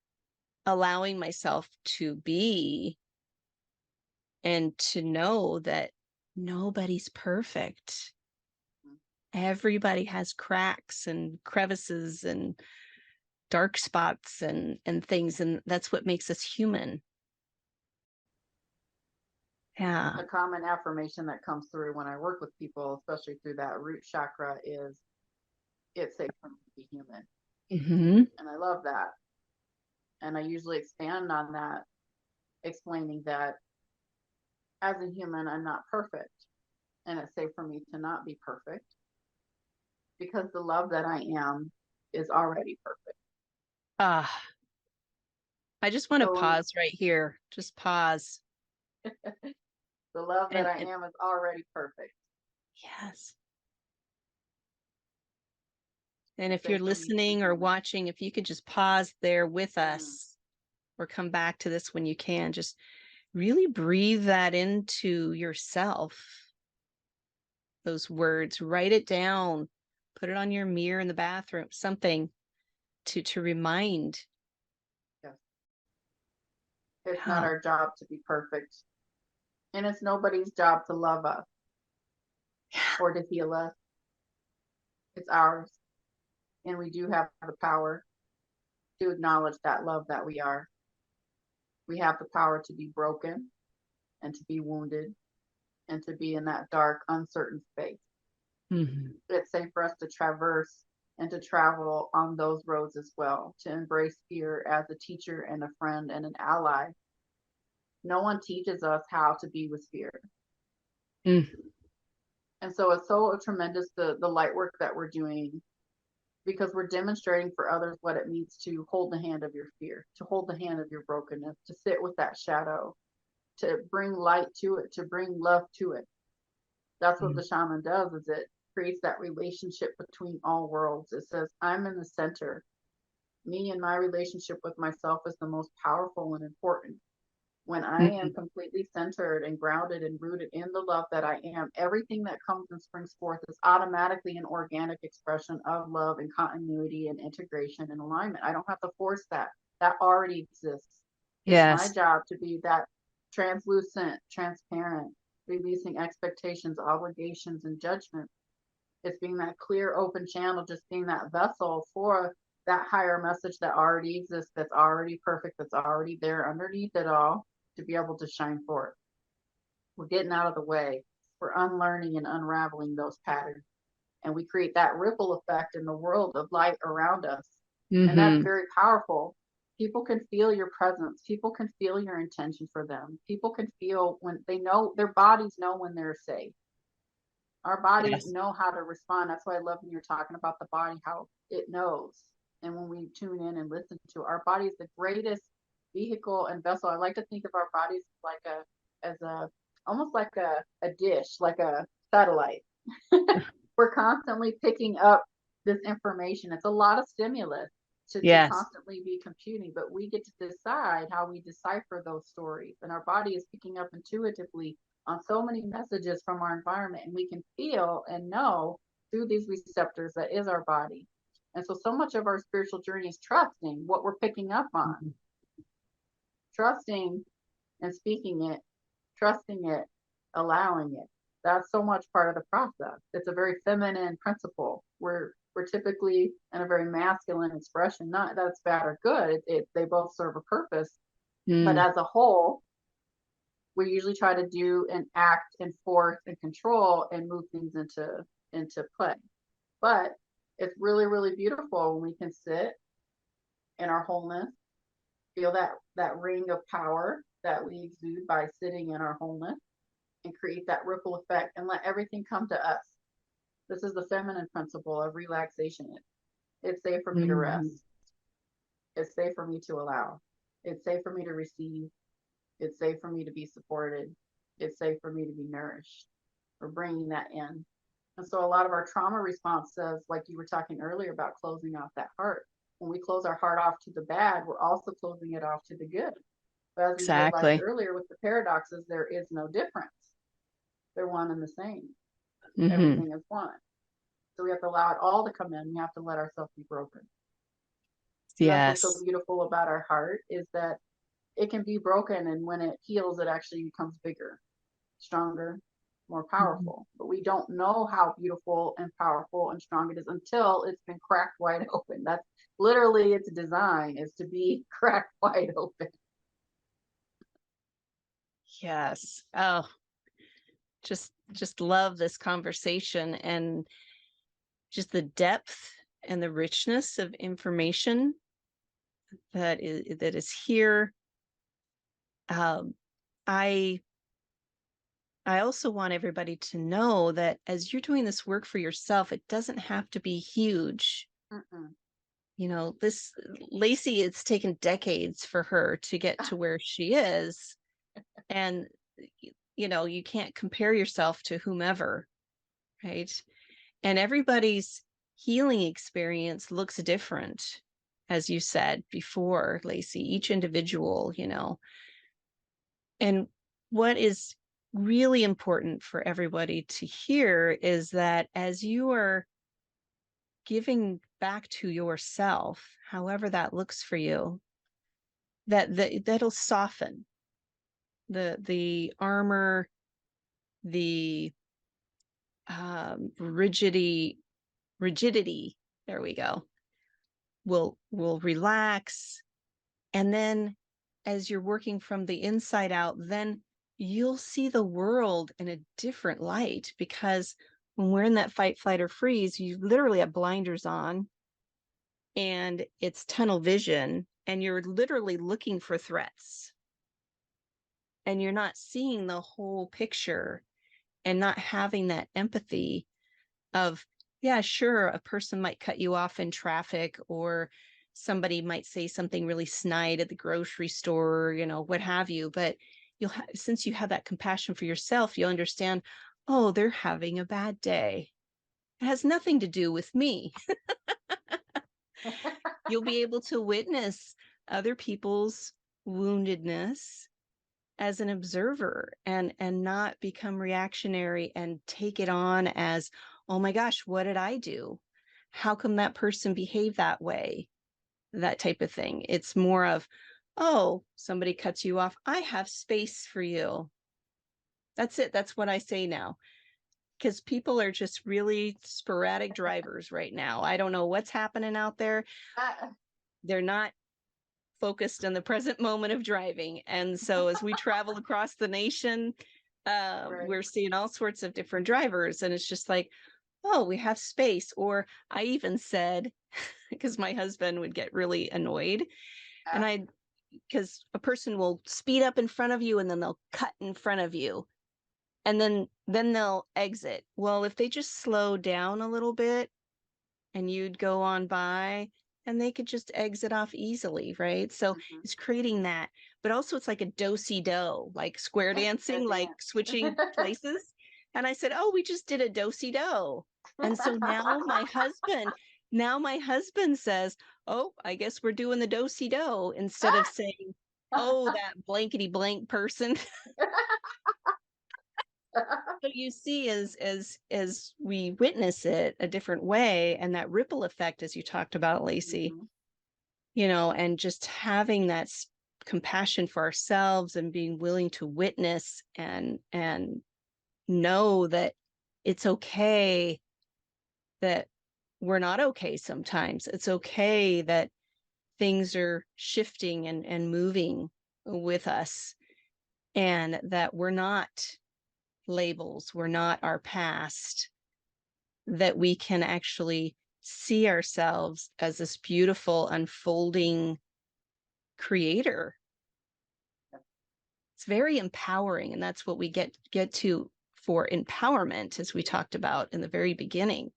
Speaker 1: allowing myself to be and to know that nobody's perfect. Everybody has cracks and crevices and dark spots and things, and that's what makes us human. Yeah.
Speaker 2: A common affirmation that comes through when I work with people, especially through that root chakra, is it's safe for me to be human.
Speaker 1: Hmm.
Speaker 2: And I love that. And I usually expand on that, explaining that as a human, I'm not perfect. And it's safe for me to not be perfect because the love that I am is already perfect.
Speaker 1: Ah, I just want to
Speaker 2: So
Speaker 1: pause right here. Just pause.
Speaker 2: The love that
Speaker 1: And,
Speaker 2: I am is already perfect.
Speaker 1: yes. And
Speaker 2: It's
Speaker 1: if you're
Speaker 2: safe for me to be
Speaker 1: listening or
Speaker 2: human.
Speaker 1: watching, if you could just pause there with
Speaker 2: Mm,
Speaker 1: us or come back to this when you can, just really breathe that into yourself. Those words, write it down, put it on your mirror in the bathroom, something to remind.
Speaker 2: yes. It's not
Speaker 1: Yeah.
Speaker 2: our job to be perfect. And it's nobody's job to love us or to heal us. It's ours. And we do have the power to acknowledge that love that we are. We have the power to be broken and to be wounded and to be in that dark, uncertain space.
Speaker 1: Mhm.
Speaker 2: It's safe for us to traverse and to travel on those roads as well, to embrace fear as a teacher and a friend and an ally. No one teaches us how to be with fear.
Speaker 1: Mm.
Speaker 2: And so it's so tremendous the light work that we're doing because we're demonstrating for others what it means to hold the hand of your fear, to hold the hand of your brokenness, to sit with that shadow, to bring light to it, to bring love to it. That's what
Speaker 1: Mm.
Speaker 2: the shaman does is it creates that relationship between all worlds. It says, I'm in the center. Me and my relationship with myself is the most powerful and important. When I am
Speaker 1: Mhm.
Speaker 2: completely centered and grounded and rooted in the love that I am, everything that comes and springs forth is automatically an organic expression of love and continuity and integration and alignment. I don't have to force that. That already exists. It's my
Speaker 1: Yes.
Speaker 2: job to be that translucent, transparent, releasing expectations, obligations, and judgments. It's being that clear, open channel, just being that vessel for that higher message that already exists, that's already perfect, that's already there underneath it all to be able to shine forth. We're getting out of the way. We're unlearning and unraveling those patterns. And we create that ripple effect in the world of light around us. And that's
Speaker 1: Mhm.
Speaker 2: very powerful. People can feel your presence. People can feel your intention for them. People can feel when they know their bodies know when they're safe. Our bodies
Speaker 1: Yes.
Speaker 2: know how to respond. That's why I love when you're talking about the body, how it knows. And when we tune in and listen to our body is the greatest vehicle and vessel. I like to think of our bodies like as a almost like a dish, like a satellite. We're constantly picking up this information. It's a lot of stimulus to
Speaker 1: Yes.
Speaker 2: constantly be computing, but we get to decide how we decipher those stories. And our body is picking up intuitively on so many messages from our environment, and we can feel and know through these receptors that is our body. And so much of our spiritual journey is trusting what we're picking up on,
Speaker 1: Mhm.
Speaker 2: trusting and speaking it, trusting it, allowing it. That's so much part of the process. It's a very feminine principle. We're typically in a very masculine expression. Not that it's bad or good. They both serve a purpose. But
Speaker 1: Mm.
Speaker 2: as a whole, we usually try to do and act and force and control and move things into play. But it's really, really beautiful when we can sit in our wholeness, feel that ring of power that we exude by sitting in our wholeness and create that ripple effect and let everything come to us. This is the feminine principle of relaxation. It's safe for me to
Speaker 1: Mhm.
Speaker 2: rest. It's safe for me to allow. It's safe for me to receive. It's safe for me to be supported. It's safe for me to be nourished. We're bringing that in. And so a lot of our trauma response says, like you were talking earlier about closing off that heart. When we close our heart off to the bad, we're also closing it off to the good. But as we realized
Speaker 1: Exactly.
Speaker 2: earlier with the paradoxes, there is no difference. They're one and the same.
Speaker 1: Mhm.
Speaker 2: Everything is one. So we have to allow it all to come in. We have to let ourselves be broken. And that's what's so
Speaker 1: Yes.
Speaker 2: beautiful about our heart is that it can be broken. And when it heals, it actually becomes bigger, stronger, more
Speaker 1: Mhm.
Speaker 2: powerful. But we don't know how beautiful and powerful and strong it is until it's been cracked wide open. That's literally its design is to be cracked wide open.
Speaker 1: Yes. Oh, just love this conversation and just the depth and the richness of information that is here. Um, I I also want everybody to know that as you're doing this work for yourself, it doesn't have to be huge.
Speaker 2: Mm-mm.
Speaker 1: This Lacey, it's taken decades for her to get to where she is. And, you can't compare yourself to whomever, right? And everybody's healing experience looks different, as you said before, Lacey, each individual, and what is really important for everybody to hear is that as you are giving back to yourself, however that looks for you, that'll soften the armor, the rigidity. There we go. Will relax, and then as you're working from the inside out, then you'll see the world in a different light, because when we're in that fight, flight, or freeze, you literally have blinders on and it's tunnel vision, and you're literally looking for threats and you're not seeing the whole picture and not having that empathy of, yeah, sure, a person might cut you off in traffic, or somebody might say something really snide at the grocery store, what have you. But since you have that compassion for yourself, you'll understand, oh, they're having a bad day. It has nothing to do with me. You'll be able to witness other people's woundedness as an observer, and not become reactionary and take it on as, oh my gosh, what did I do? How come that person behaved that way? That type of thing. It's more of, oh, somebody cuts you off, I have space for you. That's it. That's what I say now, because people are just really sporadic drivers right now. I don't know what's happening out there.
Speaker 2: Uh,
Speaker 1: They're not focused on the present moment of driving. And so as we travel across the nation,
Speaker 2: right.
Speaker 1: we're seeing all sorts of different drivers. And it's just like, oh, we have space. Or I even said, because my husband would get really annoyed,
Speaker 2: Uh,
Speaker 1: and because a person will speed up in front of you and then they'll cut in front of you, and then they'll exit. Well, if they just slow down a little bit and you'd go on by, and they could just exit off easily, right? So
Speaker 2: mhm.
Speaker 1: it's creating that, but also it's like a do-si-do, like square
Speaker 2: A
Speaker 1: dancing, like
Speaker 2: dance.
Speaker 1: switching places. And I said, oh, we just did a do-si-do. And so now my husband says, oh, I guess we're doing the do-si-do, instead of saying, oh, that blankety blank person. So you see, as we witness it a different way, and that ripple effect, as you talked about, Lacey,
Speaker 2: Mhm.
Speaker 1: and just having that compassion for ourselves, and being willing to witness and know that it's okay that we're not okay sometimes. It's okay that things are shifting and moving with us, and that we're not labels, we're not our past, that we can actually see ourselves as this beautiful unfolding creator. It's very empowering, and that's what we get to for empowerment, as we talked about in the very beginning.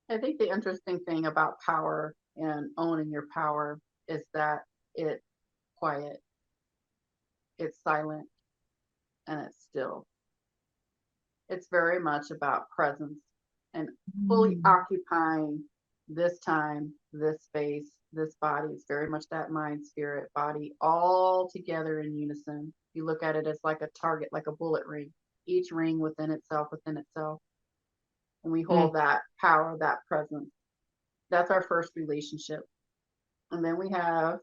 Speaker 2: I think the interesting thing about power and owning your power is that it's quiet, it's silent, and it's still. It's very much about presence and fully occupying this time, this space, this body. It's very much that mind, spirit, body, all together in unison. You look at it as like a target, like a bullet ring, each ring within itself, within itself. And we
Speaker 1: Mm.
Speaker 2: hold that power, that presence. That's our first relationship. And then we have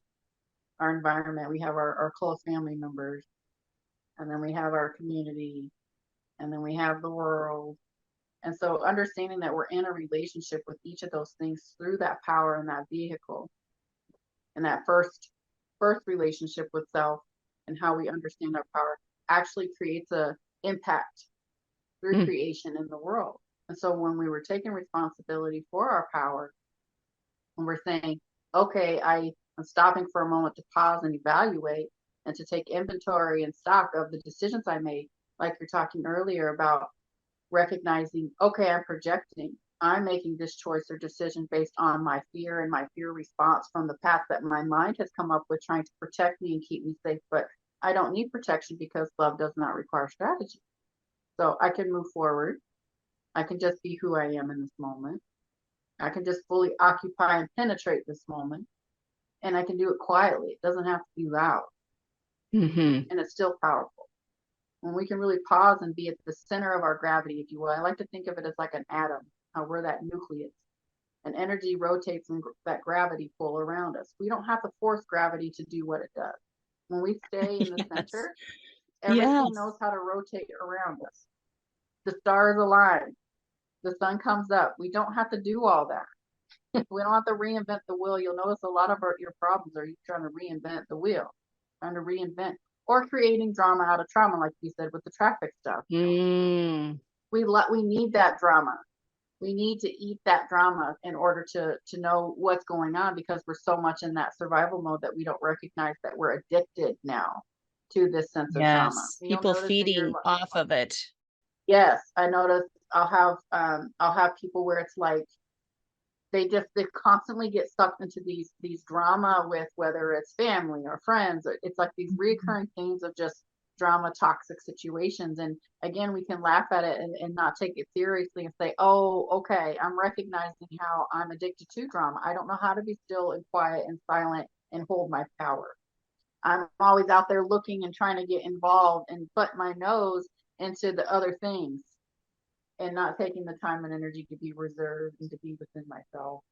Speaker 2: our environment, we have our close family members, and then we have our community, and then we have the world. And so understanding that we're in a relationship with each of those things through that power and that vehicle, and that first relationship with self and how we understand our power actually creates a impact through
Speaker 1: Mm.
Speaker 2: creation in the world. And so when we were taking responsibility for our power, and we're saying, okay, I'm stopping for a moment to pause and evaluate and to take inventory and stock of the decisions I made, like you're talking earlier about recognizing, okay, I'm projecting. I'm making this choice or decision based on my fear and my fear response from the path that my mind has come up with, trying to protect me and keep me safe. But I don't need protection because love does not require strategy. So I can move forward. I can just be who I am in this moment. I can just fully occupy and penetrate this moment. And I can do it quietly. It doesn't have to be loud.
Speaker 1: Mm-hmm.
Speaker 2: And it's still powerful. When we can really pause and be at the center of our gravity, if you will. I like to think of it as like an atom, how we're that nucleus. And energy rotates in that gravity pull around us. We don't have to force gravity to do what it does. When we stay in the
Speaker 1: Yes.
Speaker 2: center, everything
Speaker 1: Yes.
Speaker 2: knows how to rotate around us. The stars align, the sun comes up. We don't have to do all that. We don't have to reinvent the wheel. You'll notice a lot of your problems are you trying to reinvent the wheel, trying to reinvent or creating drama out of trauma, like you said with the traffic stuff.
Speaker 1: Mm.
Speaker 2: We need that drama. We need to eat that drama in order to know what's going on, because we're so much in that survival mode that we don't recognize that we're addicted now to this sense of drama.
Speaker 1: Yes.
Speaker 2: You'll
Speaker 1: People
Speaker 2: notice in your
Speaker 1: feeding off of it.
Speaker 2: yes, I notice I'll have people where it's like they constantly get sucked into these drama with whether it's family or friends. It's like these
Speaker 1: Mhm.
Speaker 2: recurring themes of just drama, toxic situations. And again, we can laugh at it and not take it seriously and say, oh, okay, I'm recognizing how I'm addicted to drama. I don't know how to be still and quiet and silent and hold my power. I'm always out there looking and trying to get involved and put my nose into the other things and not taking the time and energy to be reserved and to be within myself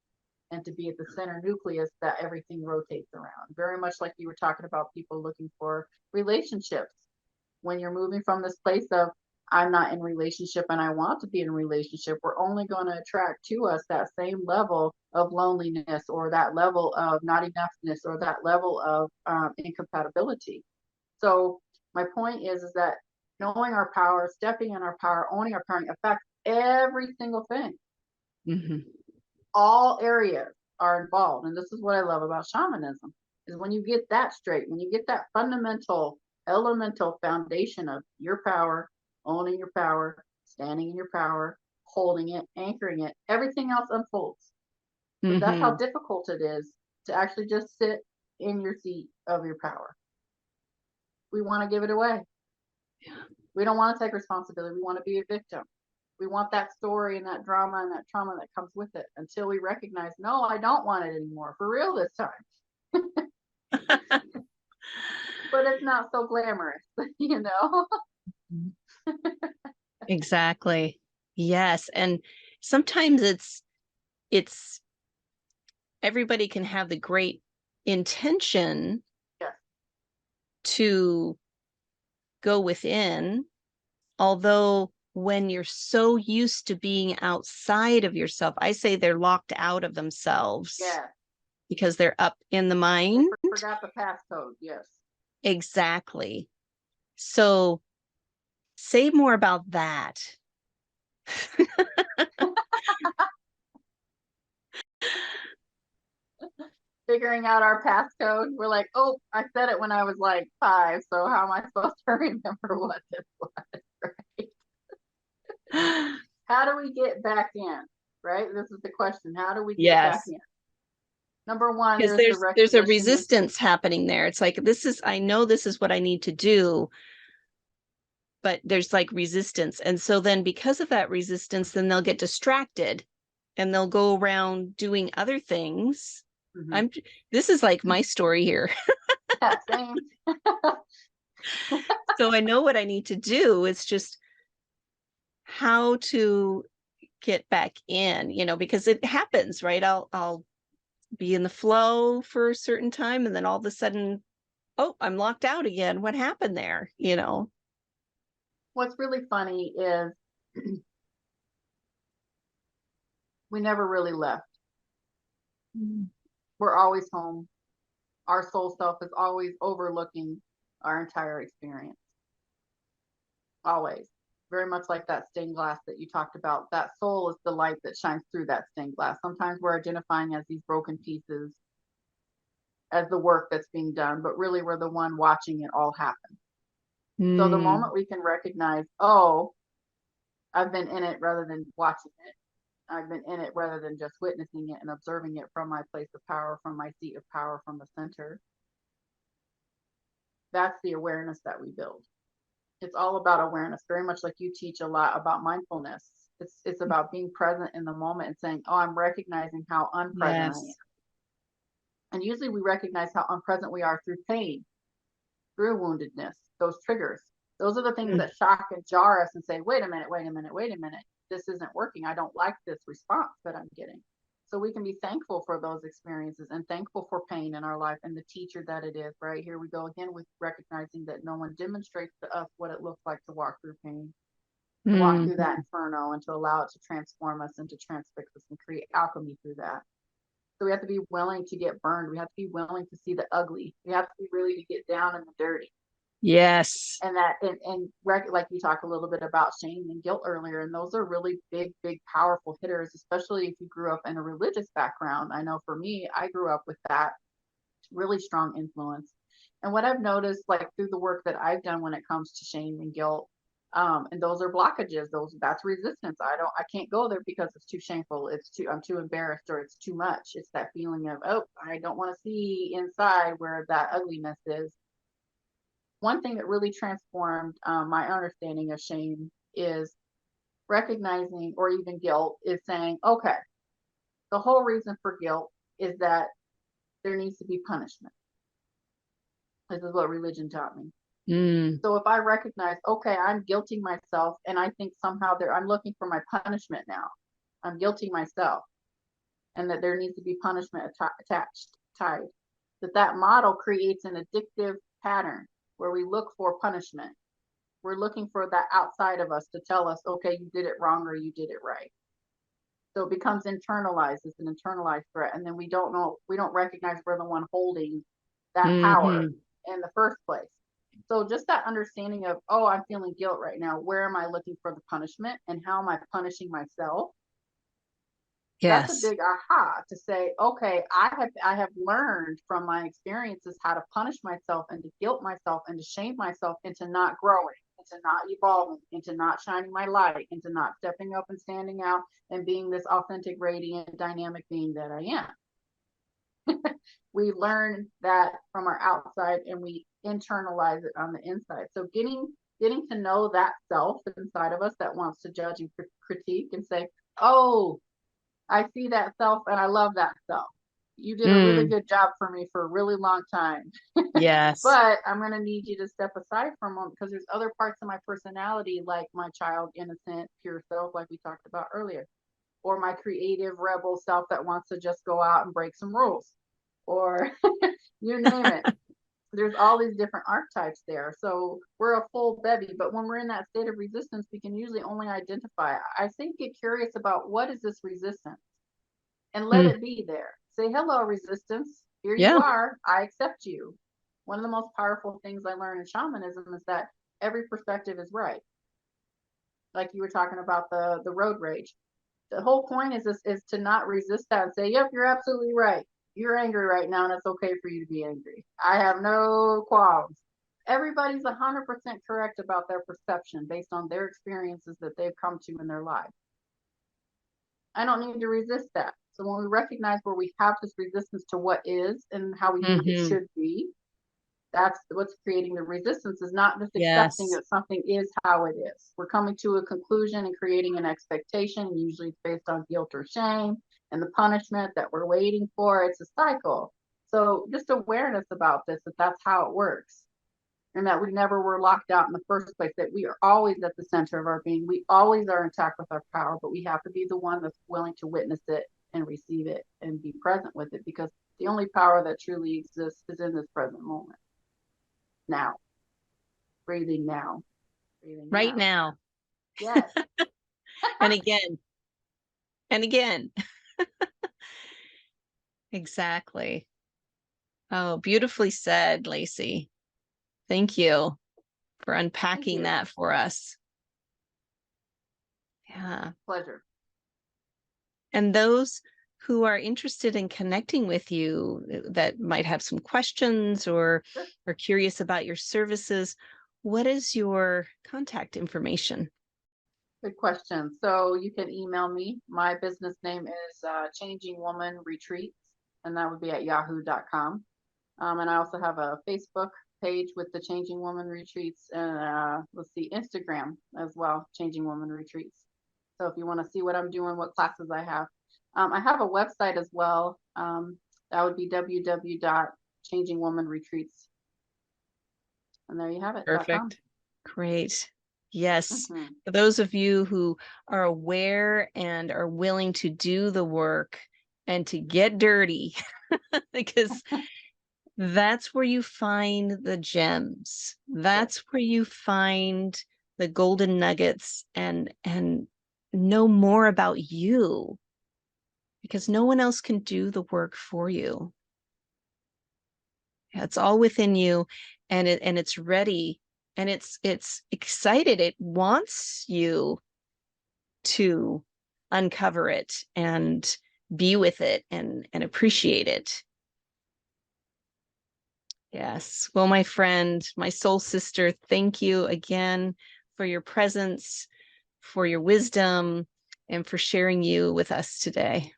Speaker 2: and to be at the center nucleus that everything rotates around. Very much like you were talking about people looking for relationships. When you're moving from this place of I'm not in relationship and I want to be in relationship, we're only going to attract to us that same level of loneliness or that level of not enoughness or that level of incompatibility. So my point is that knowing our power, stepping in our power, owning our power affects every single thing.
Speaker 1: Mhm.
Speaker 2: All areas are involved. And this is what I love about shamanism is when you get that straight, when you get that fundamental elemental foundation of your power, owning your power, standing in your power, holding it, anchoring it, everything else unfolds. But that's how
Speaker 1: Mhm.
Speaker 2: difficult it is to actually just sit in your seat of your power. We want to give it away. We don't want to take responsibility. We want to be a victim. We want that story and that drama and that trauma that comes with it until we recognize, no, I don't want it anymore. For real this time. But it's not so glamorous, you know?
Speaker 1: Exactly. Yes. And sometimes it's everybody can have the great intention
Speaker 2: Yes.
Speaker 1: to go within, although when you're so used to being outside of yourself, I say they're locked out of themselves
Speaker 2: Yes.
Speaker 1: because they're up in the
Speaker 2: They
Speaker 1: mind.
Speaker 2: forgot the passcode. Yes.
Speaker 1: Exactly. So say more about that.
Speaker 2: Figuring out our passcode. We're like, oh, I said it when I was like 5. So how am I supposed to remember what this was? Right? How do we get back in? Right? This is the question. How do we get back
Speaker 1: Yes.
Speaker 2: in? Number one,
Speaker 1: Because
Speaker 2: there's the
Speaker 1: there's a
Speaker 2: recognition and
Speaker 1: resistance happening there. It's like I know this is what I need to do, but there's like resistance. And so then because of that resistance, then they'll get distracted and they'll go around doing other things.
Speaker 2: mm-hmm.
Speaker 1: I'm this is like my story here.
Speaker 2: Yeah, same.
Speaker 1: So I know what I need to do. It's just how to get back in, because it happens, right? I'll be in the flow for a certain time and then all of a sudden, oh, I'm locked out again. What happened there?
Speaker 2: What's really funny is we never really left.
Speaker 1: Mm.
Speaker 2: We're always home. Our soul self is always overlooking our entire experience. Always. Very much like that stained glass that you talked about. That soul is the light that shines through that stained glass. Sometimes we're identifying as these broken pieces, as the work that's being done, but really we're the one watching it all happen. So the
Speaker 1: Mm.
Speaker 2: moment we can recognize, oh, I've been in it rather than watching it. I've been in it rather than just witnessing it and observing it from my place of power, from my seat of power, from the center. That's the awareness that we build. It's all about awareness, very much like you teach a lot about mindfulness. It's about being present in the moment and saying, oh, I'm recognizing how unpresent I am.
Speaker 1: Yes.
Speaker 2: And usually we recognize how unpresent we are through pain, through woundedness, those triggers. Those are the things
Speaker 1: Mm.
Speaker 2: that shock and jar us and say, wait a minute, wait a minute, wait a minute. This isn't working. I don't like this response that I'm getting. So we can be thankful for those experiences and thankful for pain in our life and the teacher that it is, right? Here we go again with recognizing that no one demonstrates to us what it looks like to walk through pain, to walk through that
Speaker 1: Mhm.
Speaker 2: inferno and to allow it to transform us and to transfix us and create alchemy through that. So we have to be willing to get burned. We have to be willing to see the ugly. We have to be really to get down in the dirty.
Speaker 1: Yes.
Speaker 2: And that like you talked a little bit about shame and guilt earlier, and those are really big powerful hitters, especially if you grew up in a religious background. I know for me, I grew up with that really strong influence. And what I've noticed, like through the work that I've done when it comes to shame and guilt, and those are blockages. That's resistance. I can't go there because it's too shameful. I'm too embarrassed, or it's too much. It's that feeling of, oh, I don't want to see inside where that ugliness is. One thing that really transformed my understanding of shame is recognizing, or even guilt, is saying, okay, the whole reason for guilt is that there needs to be punishment. This is what religion taught me.
Speaker 1: Mm.
Speaker 2: So if I recognize, okay, I'm guilting myself, and I think somehow I'm looking for my punishment now. I'm guilting myself, and that there needs to be punishment attached, tied. That model creates an addictive pattern where we look for punishment. We're looking for that outside of us to tell us, okay, you did it wrong or you did it right. So it becomes internalized. It's an internalized threat. And then we don't recognize we're the one holding that power
Speaker 1: Mhm.
Speaker 2: in the first place. So just that understanding of, oh, I'm feeling guilt right now. Where am I looking for the punishment, and how am I punishing myself? That's a
Speaker 1: Yes.
Speaker 2: big aha to say, okay, I have learned from my experiences how to punish myself and to guilt myself and to shame myself into not growing, into not evolving, into not shining my light, into not stepping up and standing out and being this authentic, radiant, dynamic being that I am. We learn that from our outside and we internalize it on the inside. So getting to know that self inside of us that wants to judge and critique and say, oh, I see that self and I love that self. You did a really
Speaker 1: Mm.
Speaker 2: good job for me for a really long time.
Speaker 1: Yes.
Speaker 2: But I'm going to need you to step aside for a moment because there's other parts of my personality, like my child, innocent, pure self, like we talked about earlier, or my creative rebel self that wants to just go out and break some rules, or you name it. There's all these different archetypes there. So we're a full bevy, but when we're in that state of resistance, we can usually only identify. I think get curious about what is this resistance and let
Speaker 1: Mm.
Speaker 2: it be there. Say, hello, resistance. Here you
Speaker 1: Yeah.
Speaker 2: are. I accept you. One of the most powerful things I learned in shamanism is that every perspective is right. Like you were talking about the road rage. The whole point is to not resist that and say, yep, you're absolutely right. You're angry right now, and it's okay for you to be angry. I have no qualms. Everybody's 100% correct about their perception based on their experiences that they've come to in their life. I don't need to resist that. So when we recognize where we have this resistance to what is and how we think it
Speaker 1: Mhm.
Speaker 2: should be, that's what's creating the resistance, is not just accepting
Speaker 1: Yes.
Speaker 2: that something is how it is. We're coming to a conclusion and creating an expectation. Usually it's based on guilt or shame and the punishment that we're waiting for. It's a cycle. So just awareness about this, that that's how it works. And that we never were locked out in the first place, that we are always at the center of our being. We always are intact with our power, but we have to be the one that's willing to witness it and receive it and be present with it, because the only power that truly exists is in this present moment. Now, breathing now, breathing
Speaker 1: Right
Speaker 2: now.
Speaker 1: now.
Speaker 2: Yes.
Speaker 1: And again. And again. Exactly. Oh, beautifully said, Lacey. Thank you for
Speaker 2: Thank
Speaker 1: unpacking
Speaker 2: you.
Speaker 1: that for us. Yeah.
Speaker 2: Pleasure.
Speaker 1: And those who are interested in connecting with you that might have some questions or
Speaker 2: Sure.
Speaker 1: are curious about your services, what is your contact information?
Speaker 2: Good question. So you can email me. My business name is Changing Woman Retreats, and that would be at yahoo.com. And I also have a Facebook page with the Changing Woman Retreats, and let's see, Instagram as well, Changing Woman Retreats. So if you want to see what I'm doing, what classes I have a website as well. That would be www.changingwomanretreats, and there you have it. .com.
Speaker 1: Perfect. Great. Yes.
Speaker 2: Mm-hmm.
Speaker 1: For those of you who are aware and are willing to do the work and to get dirty, because that's where you find the gems.
Speaker 2: Yes.
Speaker 1: That's where you find the golden nuggets and know more about you, because no one else can do the work for you. It's all within you, and it's ready, and it's excited. It wants you to uncover it and be with it and appreciate it. Yes. Well, my friend, my soul sister, thank you again for your presence, for your wisdom, and for sharing you with us today.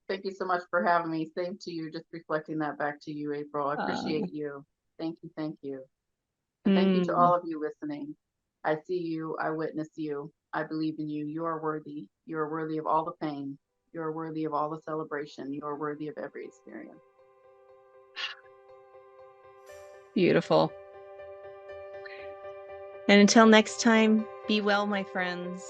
Speaker 2: Thank you so much for having me. Same to you. Just reflecting that back to you, April. I
Speaker 1: Uh,
Speaker 2: appreciate you. Thank you. Thank you. And thank you to
Speaker 1: mm,
Speaker 2: all of you listening. I see you. I witness you. I believe in you. You are worthy. You are worthy of all the pain. You are worthy of all the celebration. You are worthy of every experience.
Speaker 1: beautiful. And until next time, be well, my friends.